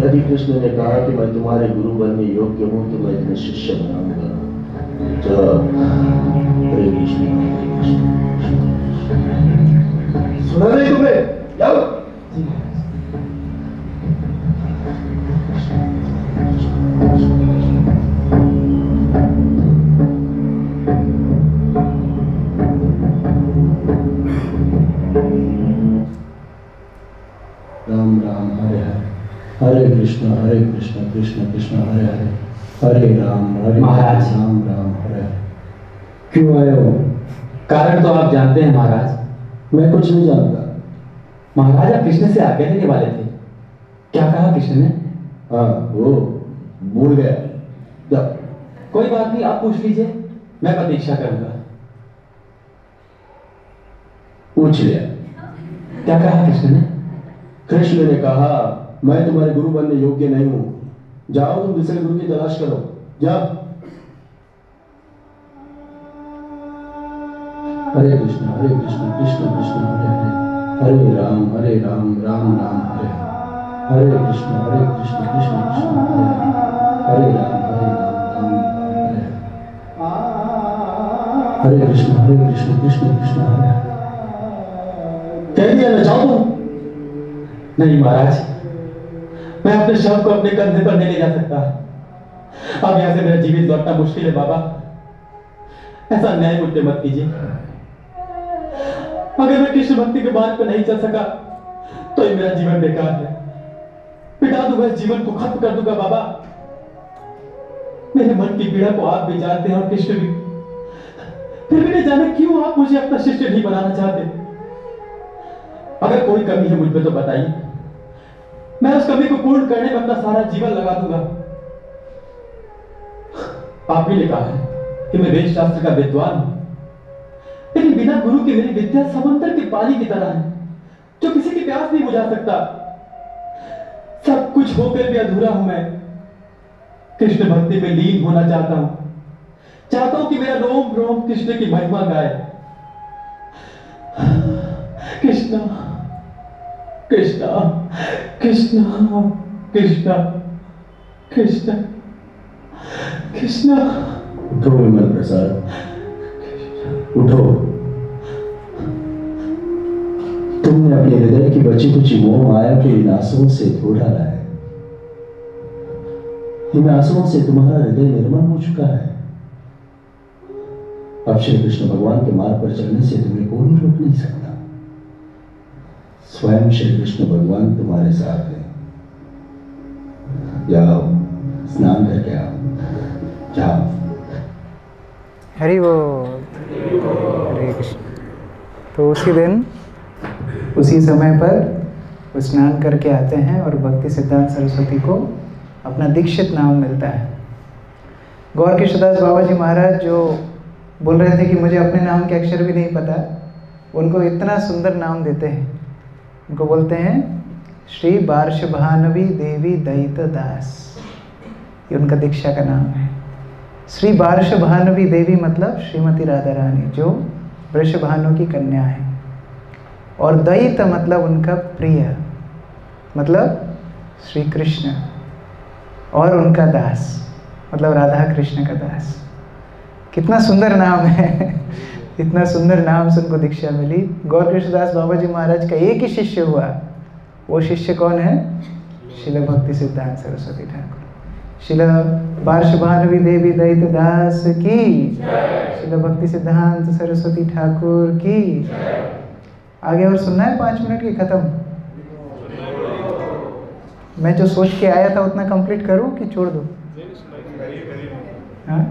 यदि कृष्ण ने कहा कि मैं तुम्हारे गुरु बनने योग्य हूं तो मैं तुम्हें शिष्य बनाऊंगा। जाओ। हरे कृष्ण, हरे कृष्ण। सुना नहीं तुम्हें? जाओ। राम राम हरे हरे, हरे कृष्ण कृष्ण कृष्ण हरे हरे, हरे राम महाराज। राम राम हरे हरे। क्यों आए हो? कारण तो आप जानते हैं महाराज। मैं कुछ नहीं जानता। महाराज, आप कृष्ण से आज्ञा लेने वाले थे। क्या कहा कृष्ण ने? हाँ, वो भूल गया। जाओ। कोई बात नहीं, आप पूछ लीजिए, मैं प्रतीक्षा करूंगा। पूछ लिया। क्या कहा कृष्ण ने? कृष्ण ने कहा मैं तुम्हारे गुरु बनने योग्य नहीं हूं। जाओ, तुम दूसरे गुरु की तलाश करो। जाओ। हरे कृष्ण कृष्ण कृष्ण हरे हरे, हरे राम राम राम हरे हरे, हरे कृष्ण कृष्ण कृष्ण हरे हरे, हरे राम राम हरे हरे, हरे कृष्ण कृष्ण कृष्ण हरे हरे। कह दिया ना, जाओ तुम। नहीं महाराज, मैं अपने शव को अपने कंधे पर नहीं ले जा सकता। अब यहां से मेरा जीवित लौटना मुश्किल है बाबा। ऐसा न्याय मुझे मत कीजिए। अगर मैं कृष्ण भक्ति के मार्ग पर नहीं चल सका तो ये मेरा जीवन बेकार है। मिटा दूंगा इस जीवन को, खत्म कर दूंगा बाबा। मेरे मन की पीड़ा को आप भी जानते हैं और कृष्ण भी। फिर भी नहीं जाने क्यों आप मुझे अपना शिष्य नहीं बनाना चाहते। अगर कोई कमी है मुझ पे तो बताइए, मैं उस कमी को पूर्ण करने में अपना सारा जीवन लगा दूंगा। आप ही ने कहा है कि मैं वेद शास्त्र का विद्वान हूं, लेकिन बिना गुरु के मेरी विद्या समंदर के पानी की तरह है, जो किसी की प्यास नहीं बुझा सकता। सब कुछ होकर भी अधूरा हूं मैं। कृष्ण भक्ति में लीन होना चाहता हूं कि मेरा रोम रोम कृष्ण की महिमा गाए। कृष्ण कृष्ण कृष्ण कृष्ण कृष्ण कृष्ण। उठो विमल प्रसाद, उठो। तुमने अपने हृदय की बची कुची मोह माया के इन आंसुओं से धो डाला है। इन आंसुओं से तुम्हारा हृदय निर्मल हो चुका है। अब श्री कृष्ण भगवान के मार्ग पर चलने से तुम्हें कोई रोक नहीं सकता। स्वयं श्री कृष्ण भगवान तुम्हारे साथ है। जाओ, स्नान करके आओ। जाओ। हरि बोल, हरे कृष्ण। तो उसी दिन उसी समय पर वो स्नान करके आते हैं और भक्ति सिद्धांत सरस्वती को अपना दीक्षित नाम मिलता है। गौर कृष्णदास बाबा जी महाराज जो बोल रहे थे कि मुझे अपने नाम के अक्षर भी नहीं पता, उनको इतना सुंदर नाम देते हैं। उनको बोलते हैं श्री बार्षभानवी देवी दयित दास, ये उनका दीक्षा का नाम है। श्री बार्षभानवी देवी मतलब श्रीमती राधा रानी, जो वृषभानु की कन्या है। और दयित मतलब उनका प्रिय, मतलब श्री कृष्ण। और उनका दास मतलब राधा कृष्ण का दास। कितना सुंदर नाम है। इतना सुंदर नाम से उनको दीक्षा मिली। गौर कृष्णदास बाबा जी महाराज का एक ही शिष्य हुआ। वो शिष्य कौन है? श्रील भक्ति सिद्धांत सरस्वती ठाकुर। श्रील बार्षभानवी देवी दयित दास की, श्रील भक्ति सिद्धांत सरस्वती ठाकुर की। आगे और सुनना है 5 मिनट की खत्म? मैं जो सोच के आया था उतना कंप्लीट करूं कि छोड़ दूं? हाँ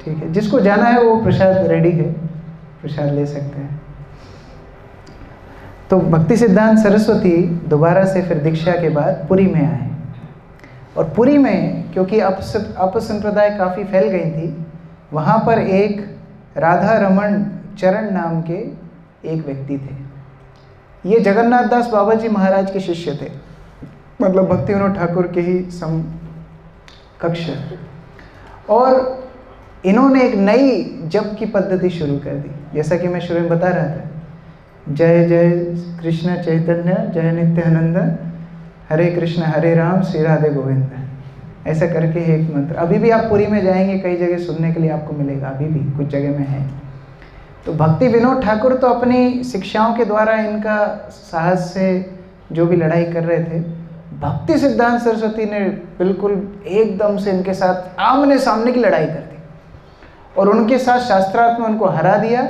ठीक है, जिसको जाना है वो प्रसाद रेडी है, प्रसाद ले सकते हैं। तो भक्ति सिद्धांत सरस्वती दोबारा से फिर दीक्षा के बाद पुरी में आए। और पुरी में क्योंकि अपसंप्रदाय काफ़ी फैल गई थी, वहाँ पर एक राधा रमण चरण नाम के एक व्यक्ति थे। ये जगन्नाथ दास बाबा जी महाराज के शिष्य थे, मतलब भक्ति विनोद ठाकुर के ही समकक्ष। और इन्होंने एक नई जप की पद्धति शुरू कर दी। जैसा कि मैं शुरू में बता रहा था, जय जय कृष्ण चैतन्य जय नित्यानंद, हरे कृष्ण हरे राम श्री राधे गोविंद, ऐसा करके एक मंत्र। अभी भी आप पुरी में जाएंगे कई जगह सुनने के लिए आपको मिलेगा, अभी भी कुछ जगह में है। तो भक्ति विनोद ठाकुर तो अपनी शिक्षाओं के द्वारा इनका साहस से जो भी लड़ाई कर रहे थे, भक्ति सिद्धांत सरस्वती ने बिल्कुल एकदम से इनके साथ आमने सामने की लड़ाई कर दी और उनके साथ शास्त्रार्थ में उनको हरा दिया।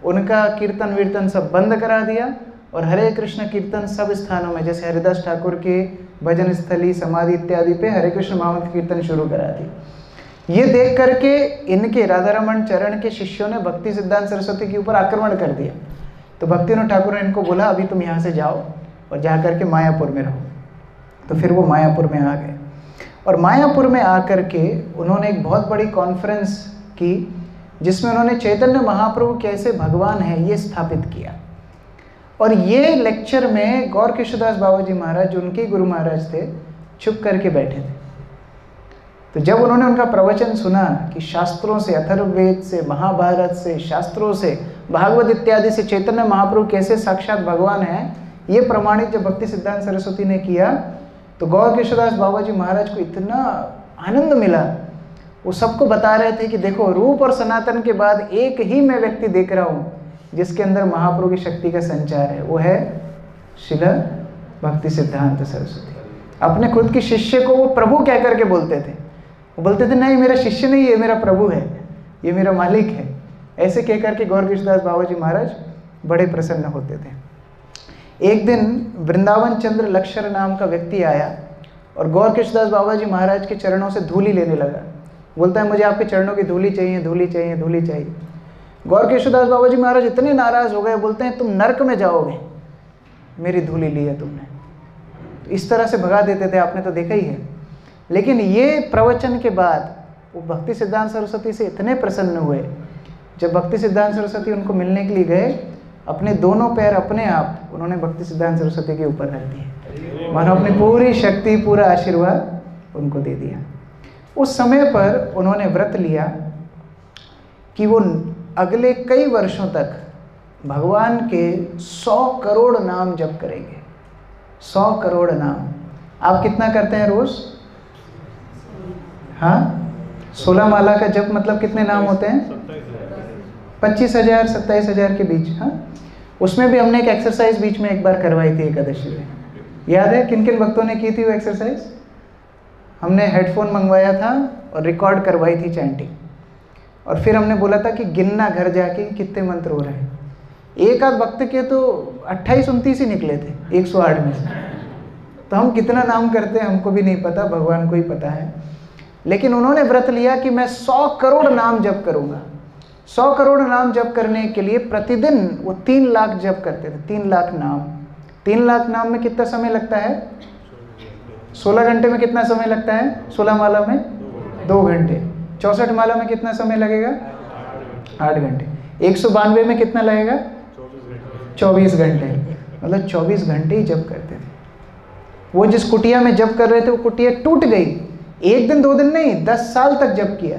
उनका कीर्तन वीर्तन सब बंद करा दिया और हरे कृष्ण कीर्तन सब स्थानों में, जैसे हरिदास ठाकुर के भजन स्थली समाधि इत्यादि पे हरे कृष्ण महामंत्र कीर्तन शुरू करा दी। ये देख करके इनके राधा रमण चरण के शिष्यों ने भक्ति सिद्धांत सरस्वती के ऊपर आक्रमण कर दिया। तो भक्ति विनोद ठाकुर ने इनको बोला, अभी तुम यहाँ से जाओ और जा करके मायापुर में रहो। तो फिर वो मायापुर में आ गए और मायापुर में आकर के उन्होंने एक बहुत बड़ी कॉन्फ्रेंस की, जिसमें उन्होंने चैतन्य महाप्रभु कैसे भगवान है ये स्थापित किया। और ये लेक्चर में गौर कृष्णदास बाबा जी महाराज, जो उनके गुरु महाराज थे, चुप करके बैठे थे। तो जब उन्होंने उनका प्रवचन सुना कि शास्त्रों से, अथर्ववेद से, महाभारत से, शास्त्रों से, भागवत इत्यादि से चैतन्य महाप्रभु कैसे साक्षात भगवान है, ये प्रमाणित जब भक्ति सिद्धांत सरस्वती ने किया, तो गौर कृष्णदास बाबा जी महाराज को इतना आनंद मिला। वो सबको बता रहे थे कि देखो, रूप और सनातन के बाद एक ही मैं व्यक्ति देख रहा हूँ जिसके अंदर महाप्रभु की शक्ति का संचार है, वो है श्रील भक्ति सिद्धांत सरस्वती। अपने खुद के शिष्य को वो प्रभु कह करके बोलते थे। वो बोलते थे, नहीं मेरा शिष्य नहीं, ये मेरा प्रभु है, ये मेरा मालिक है। ऐसे कह करके गौर कृष्णदास बाबा जी महाराज बड़े प्रसन्न होते थे। एक दिन वृंदावन चंद्र लक्षर नाम का व्यक्ति आया और गौर कृष्णदास बाबा जी महाराज के चरणों से धूली लेने लगा। बोलता है, मुझे आपके चरणों की धूली चाहिए, धूली चाहिए, धूली चाहिए। गौर कृष्णदास बाबा जी महाराज इतने नाराज हो गए, बोलते हैं, तुम नरक में जाओगे, मेरी धूली ली है तुमने। तो इस तरह से भगा देते थे, आपने तो देखा ही है। लेकिन ये प्रवचन के बाद वो भक्ति सिद्धांत सरस्वती से इतने प्रसन्न हुए, जब भक्ति सिद्धांत सरस्वती उनको मिलने के लिए गए, अपने दोनों पैर अपने आप उन्होंने भक्ति सिद्धांत सरस्वती के ऊपर रख दिए, मानो अपनी पूरी शक्ति, पूरा आशीर्वाद उनको दे दिया। उस समय पर उन्होंने व्रत लिया कि वो अगले कई वर्षों तक भगवान के 100 करोड़ नाम जप करेंगे। 100 करोड़ नाम। आप कितना करते हैं रोज? हाँ, 16 माला का जप मतलब कितने नाम होते हैं? 25,000 27,000 के बीच। हाँ, उसमें भी हमने एक एक्सरसाइज बीच में एक बार करवाई थी एकादशी में, याद है? किन किन भक्तों ने की थी वो एक्सरसाइज? हमने हेडफोन मंगवाया था और रिकॉर्ड करवाई थी चैंटिंग, और फिर हमने बोला था कि गिनना घर जाके कितने मंत्र हो रहे हैं। एक आध भक्त के तो 28-29 ही निकले थे 108 में से। तो हम कितना नाम करते हैं हमको भी नहीं पता, भगवान को ही पता है। लेकिन उन्होंने व्रत लिया कि मैं 100 करोड़ नाम जप करूँगा। 100 करोड़ नाम जप करने के लिए प्रतिदिन वो 3 लाख जप करते थे। 3 लाख नाम। 3 लाख नाम में कितना समय लगता है? 16 घंटे में कितना समय लगता है? 16 माला में 2 घंटे। 64 माला में कितना समय लगेगा? 8 घंटे। 192 में कितना लगेगा? 24 घंटे। मतलब 24 घंटे ही जप करते थे। वो जिस कुटिया में जप कर रहे थे वो कुटिया टूट गई। एक दिन 2 दिन नहीं, 10 साल तक जप किया,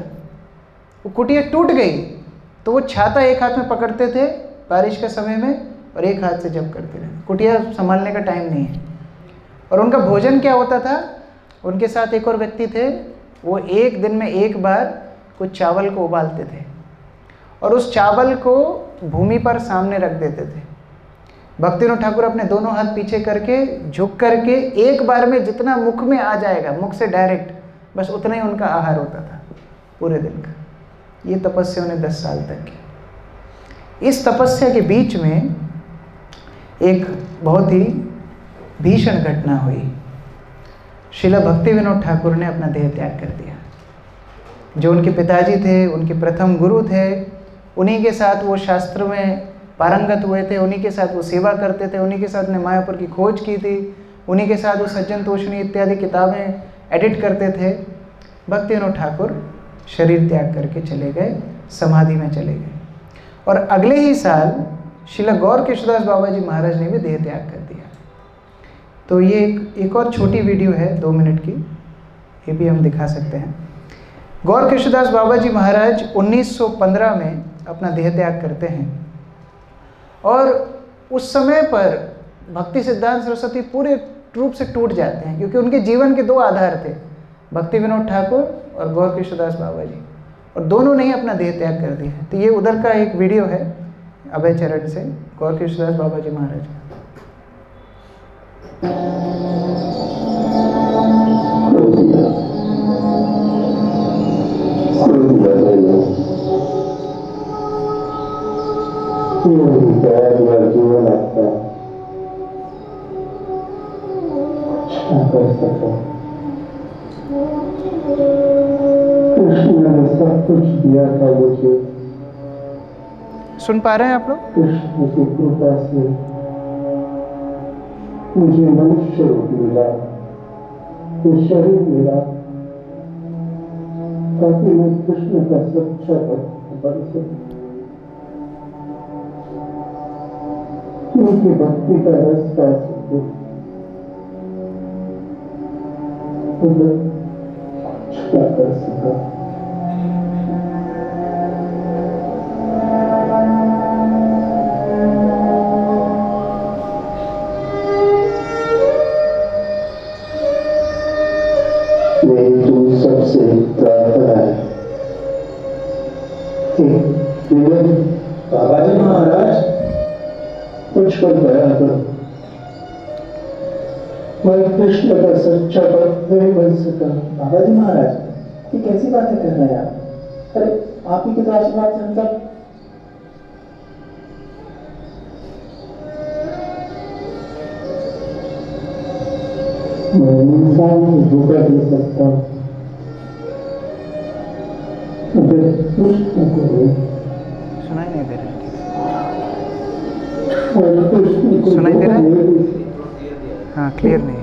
वो कुटिया टूट गई। तो वो छाता एक हाथ में पकड़ते थे बारिश के समय में और एक हाथ से जप करते रहे। कुटिया संभालने का टाइम नहीं है। और उनका भोजन क्या होता था, उनके साथ एक और व्यक्ति थे, वो एक दिन में एक बार कुछ चावल को उबालते थे और उस चावल को भूमि पर सामने रख देते थे। भक्तिविनोद ठाकुर अपने दोनों हाथ पीछे करके झुक करके एक बार में जितना मुख में आ जाएगा, मुख से डायरेक्ट, बस उतना ही उनका आहार होता था पूरे दिन का। ये तपस्या उन्हें 10 साल तक की। इस तपस्या के बीच में एक बहुत ही भीषण घटना हुई। श्रील भक्तिविनोद ठाकुर ने अपना देह त्याग कर दिया। जो उनके पिताजी थे, उनके प्रथम गुरु थे, उन्हीं के साथ वो शास्त्र में पारंगत हुए थे, उन्हीं के साथ वो सेवा करते थे, उन्हीं के साथ ने मायापुर की खोज की थी, उन्हीं के साथ वो सज्जन तोषणी इत्यादि किताबें एडिट करते थे। भक्तिविनोद ठाकुर शरीर त्याग करके चले गए, समाधि में चले गए। और अगले ही साल श्रील गौर किशोरदास बाबा जी महाराज ने भी देह त्याग कर दिया। तो ये एक और छोटी वीडियो है 2 मिनट की, ये भी हम दिखा सकते हैं। गौर किशोरदास बाबा जी महाराज 1915 में अपना देह त्याग करते हैं और उस समय पर भक्ति सिद्धांत सरस्वती पूरे रूप से टूट जाते हैं, क्योंकि उनके जीवन के 2 आधार थे, भक्तिविनोद ठाकुर और गौर किशोरदास बाबा जी, और दोनों ने ही अपना देह त्याग कर दिया है। तो ये उधर का एक वीडियो है अभय चरण से, गौर किशोरदास बाबा जी महाराज का। जीवन आपका अच्छा कर सका। कृष्ण ने सब कुछ दिया था मुझे। सुन पा रहे हैं आप लोग? कृष्ण की कृपा से मुझे मनुष्य रूप मिला, ये शरीर मिला, ताकि मैं कृष्ण का सच्चा भक्त बन सकूं, उनकी भक्ति का रस पा सकूं। तो मैं कुछ क्या कर सका। मेरी तुम सबसे प्रार्थना है कि बाबा जी महाराज कुछ पर दया करो। मैं कृष्ण का सच्चा भक्त नहीं बन सका। बाबा जी महाराज, ये कैसी बातें कर रहे हैं आप? अरे आप ही के तो आशीर्वाद से हम सब। मैं इंसान को धोखा दे सकता हूँ, मगर कृष्ण को नहीं। सुनाई नहीं दे रहा? सुनाई दे रहा है? हाँ, क्लियर नहीं है।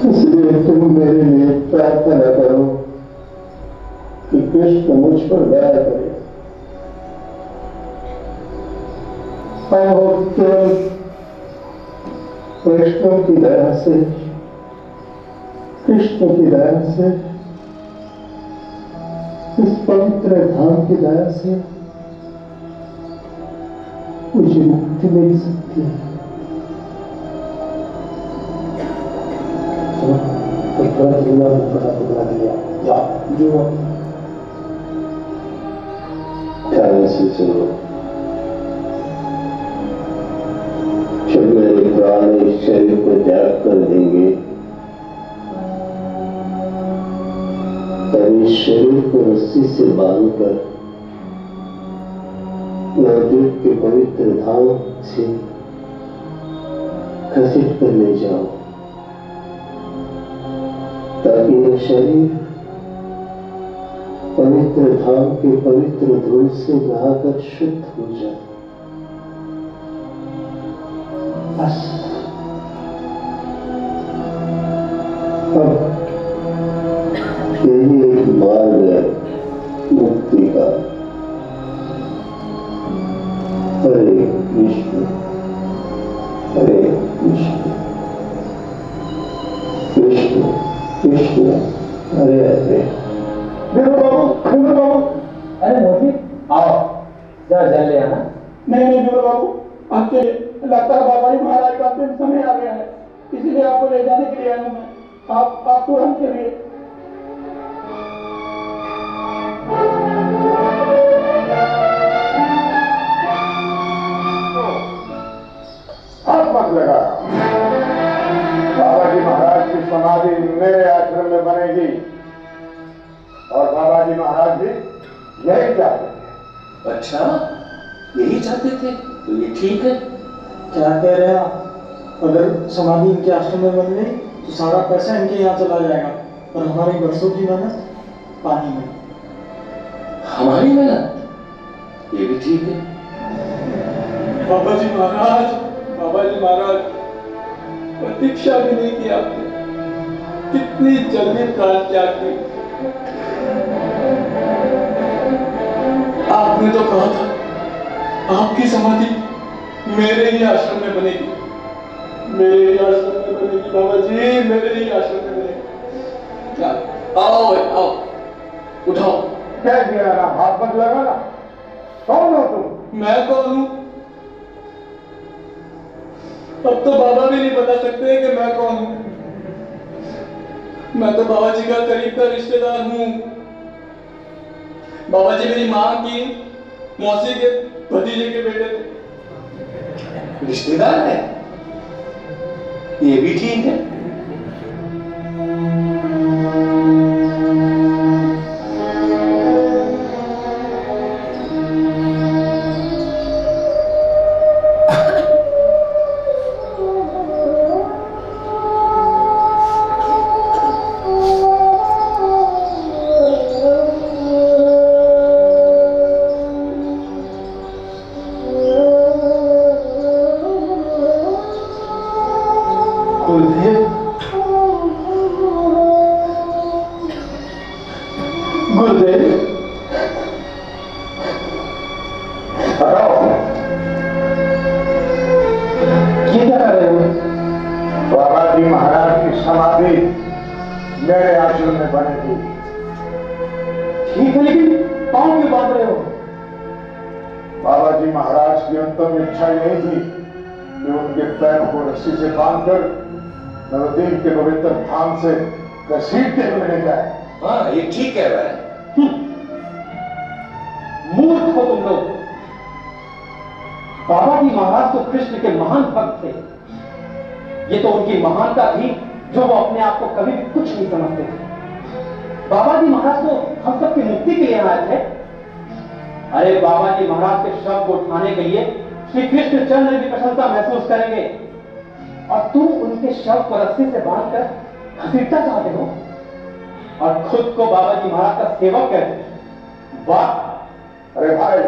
इसलिए तुम मेरे लिए प्रार्थना करो कि कृष्ण मुझ पर दया करे और केवल वैष्णव की दया से, कृष्ण की दया से, इस पवित्र धाम की दया से मुझे मुक्ति मिल सकती है। ध्यान से सुनो। जब मेरे प्राण इस शरीर को त्याग कर देंगे, तब इस शरीर को रस्सी से बांधकर नवद्वीप के पवित्र धाम से घसीट कर ले जाओ, ताकि यह शरीर पवित्र धाम के पवित्र धूल से नहाकर शुद्ध हो जाए। बस अब यही एक मार्ग है मुक्ति का। हरे कृष्ण कृष्ण हरे हरे। बिंदु बाबू, अरे मोती आओ, जरा जल ले आना। नहीं बिंदु बाबू, आपके लगता है बाबा जी महाराज का अंतिम समय आ गया है, इसीलिए आपको ले जाने के लिए आया हूँ मैं। आप तुरंत चलिए। हाथ मत लगा। बाबा जी महाराज की समाधि मेरे आश्रम में बनेगी और बाबा जी महाराज भी यही चाहते थे। अच्छा, यही चाहते थे तो ये ठीक है। क्या कह रहे हैं आप? अगर समाधि इनके आश्रम में बन गई तो सारा पैसा इनके यहाँ चला जाएगा और हमारी बरसों की मेहनत पानी में। हमारी मेहनत, ये भी ठीक है। बाबा जी महाराज, प्रतीक्षा भी नहीं की आपने, कितनी जल्दी प्राण त्याग दी। आपने तो कहा था आपकी समाधि मेरे ही आश्रम में बनेगी, मेरे ही आश्रम में बनेगी बाबा जी, मेरे ही आश्रम में बनेगी। क्या? आओ, उठाओ। क्या किया ना, हाथ मत लगाना। कौन हो तुम? मैं कौन हूं? अब तो बाबा भी नहीं बता सकते कि मैं कौन हूं। मैं तो बाबा जी का करीब का रिश्तेदार हूं। बाबा जी मेरी माँ की मौसी के भतीजे के बेटे थे। रिश्तेदार है, ये भी ठीक है। के पवित्र धाम से घसीटते हुए ले जाए। हाँ, ये ठीक कह रहा है। मूर्ख हो तुम लोग। बाबा जी महाराज तो कृष्ण के महान भक्त थे। ये तो उनकी महानता थी जो वो अपने आप को कभी भी कुछ नहीं समझते थे। बाबा जी महाराज तो हम सब की मुक्ति के लिए आए थे। अरे बाबा जी महाराज के शव को उठाने के लिए श्री कृष्ण चंद्र की प्रशंसा महसूस करेंगे और तुम उनके शव को रस्सी से बांधकर घसीटना चाहते हो और खुद को बाबा जी महाराज का सेवक कहते हैं। वाह! अरे भाई,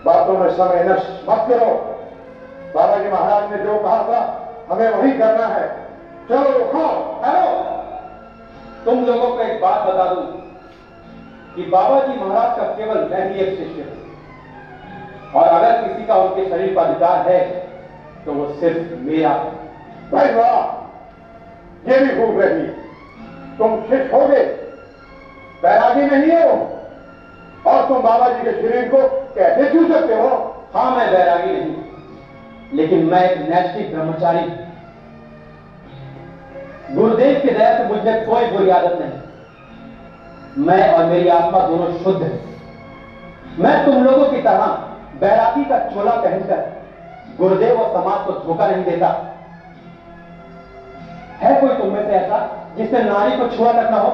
बातों में समय नष्ट मत करो। बाबा जी महाराज ने जो कहा था हमें वही करना है। चलो उठो। हेलो, तुम लोगों को एक बात बता दूं कि बाबा जी महाराज का केवल मैं ही एक शिष्य हूं और अगर किसी का उनके शरीर पर अधिकार है तो वो सिर्फ मेरा। भाई वाह, ये भी खूब रही। तुम शिष्य हो गए, बैरागी नहीं हो और तुम बाबा जी के शरीर को कैसे छू सकते हो? हाँ, मैं बैरागी नहीं, लेकिन मैं एक नैष्ठिक ब्रह्मचारी। गुरुदेव की दया से मुझे कोई बुरी आदत नहीं। मैं और मेरी आत्मा दोनों शुद्ध है। मैं तुम लोगों की तरह बैरागी का चोला पहनकर गुरुदेव और समाज को धोखा नहीं देता। है कोई तुम में से ऐसा जिसने नारी को छुआ तक ना हो?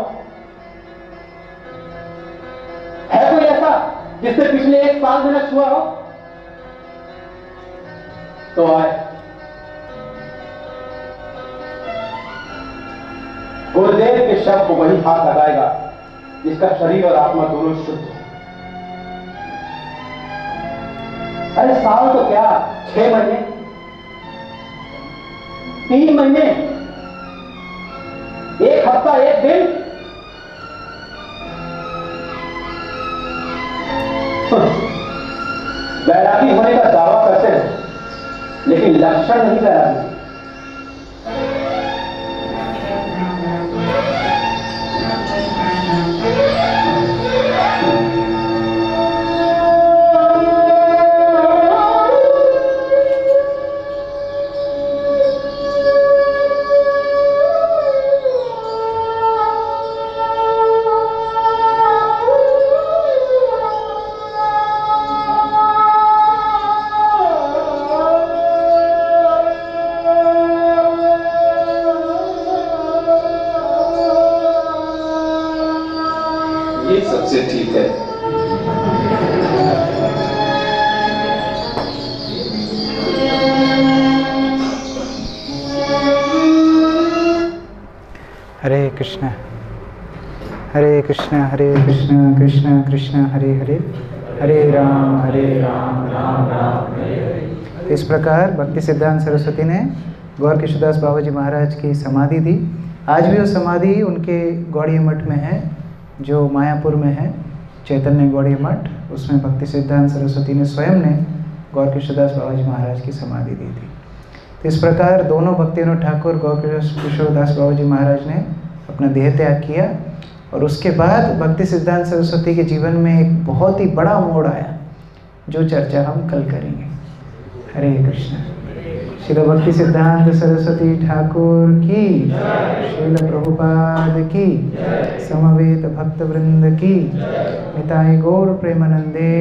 है कोई ऐसा जिसने पिछले 1 साल में न छुआ हो? तो आए, गुरुदेव के शव को वही हाथ लगाएगा जिसका शरीर और आत्मा दोनों शुद्ध है। अरे साल तो क्या, 6 महीने, 3 महीने, 1 हफ्ता, 1 दिन। बैरागी होने का दावा करते हैं लेकिन लक्षण नहीं बैरागी। से ठीक है। हरे कृष्ण कृष्ण कृष्ण कृष्ण हरे हरे, हरे राम राम राम हरे हरे। इस प्रकार भक्ति सिद्धांत सरस्वती ने गौर किशोरदास बाबा जी महाराज की समाधि दी। आज भी वो समाधि उनके गौड़ीय मठ में है, जो मायापुर में है, चैतन्य गौड़ीय मठ। उसमें भक्ति सिद्धांत सरस्वती ने स्वयं ने गौर किशोरदास बाबा जी महाराज की समाधि दी थी। तो इस प्रकार दोनों भक्ति विनोद ठाकुर गौर किशोरदास बाबा जी महाराज ने अपना देह त्याग किया, और उसके बाद भक्ति सिद्धांत सरस्वती के जीवन में एक बहुत ही बड़ा मोड़ आया, जो चर्चा हम कल करेंगे। हरे कृष्ण। श्रील भक्ति सिद्धांत सरस्वती ठाकुर की, श्रील प्रभुपाद की, समवेत भक्त वृंद की, निताई गौर प्रेमानंदे।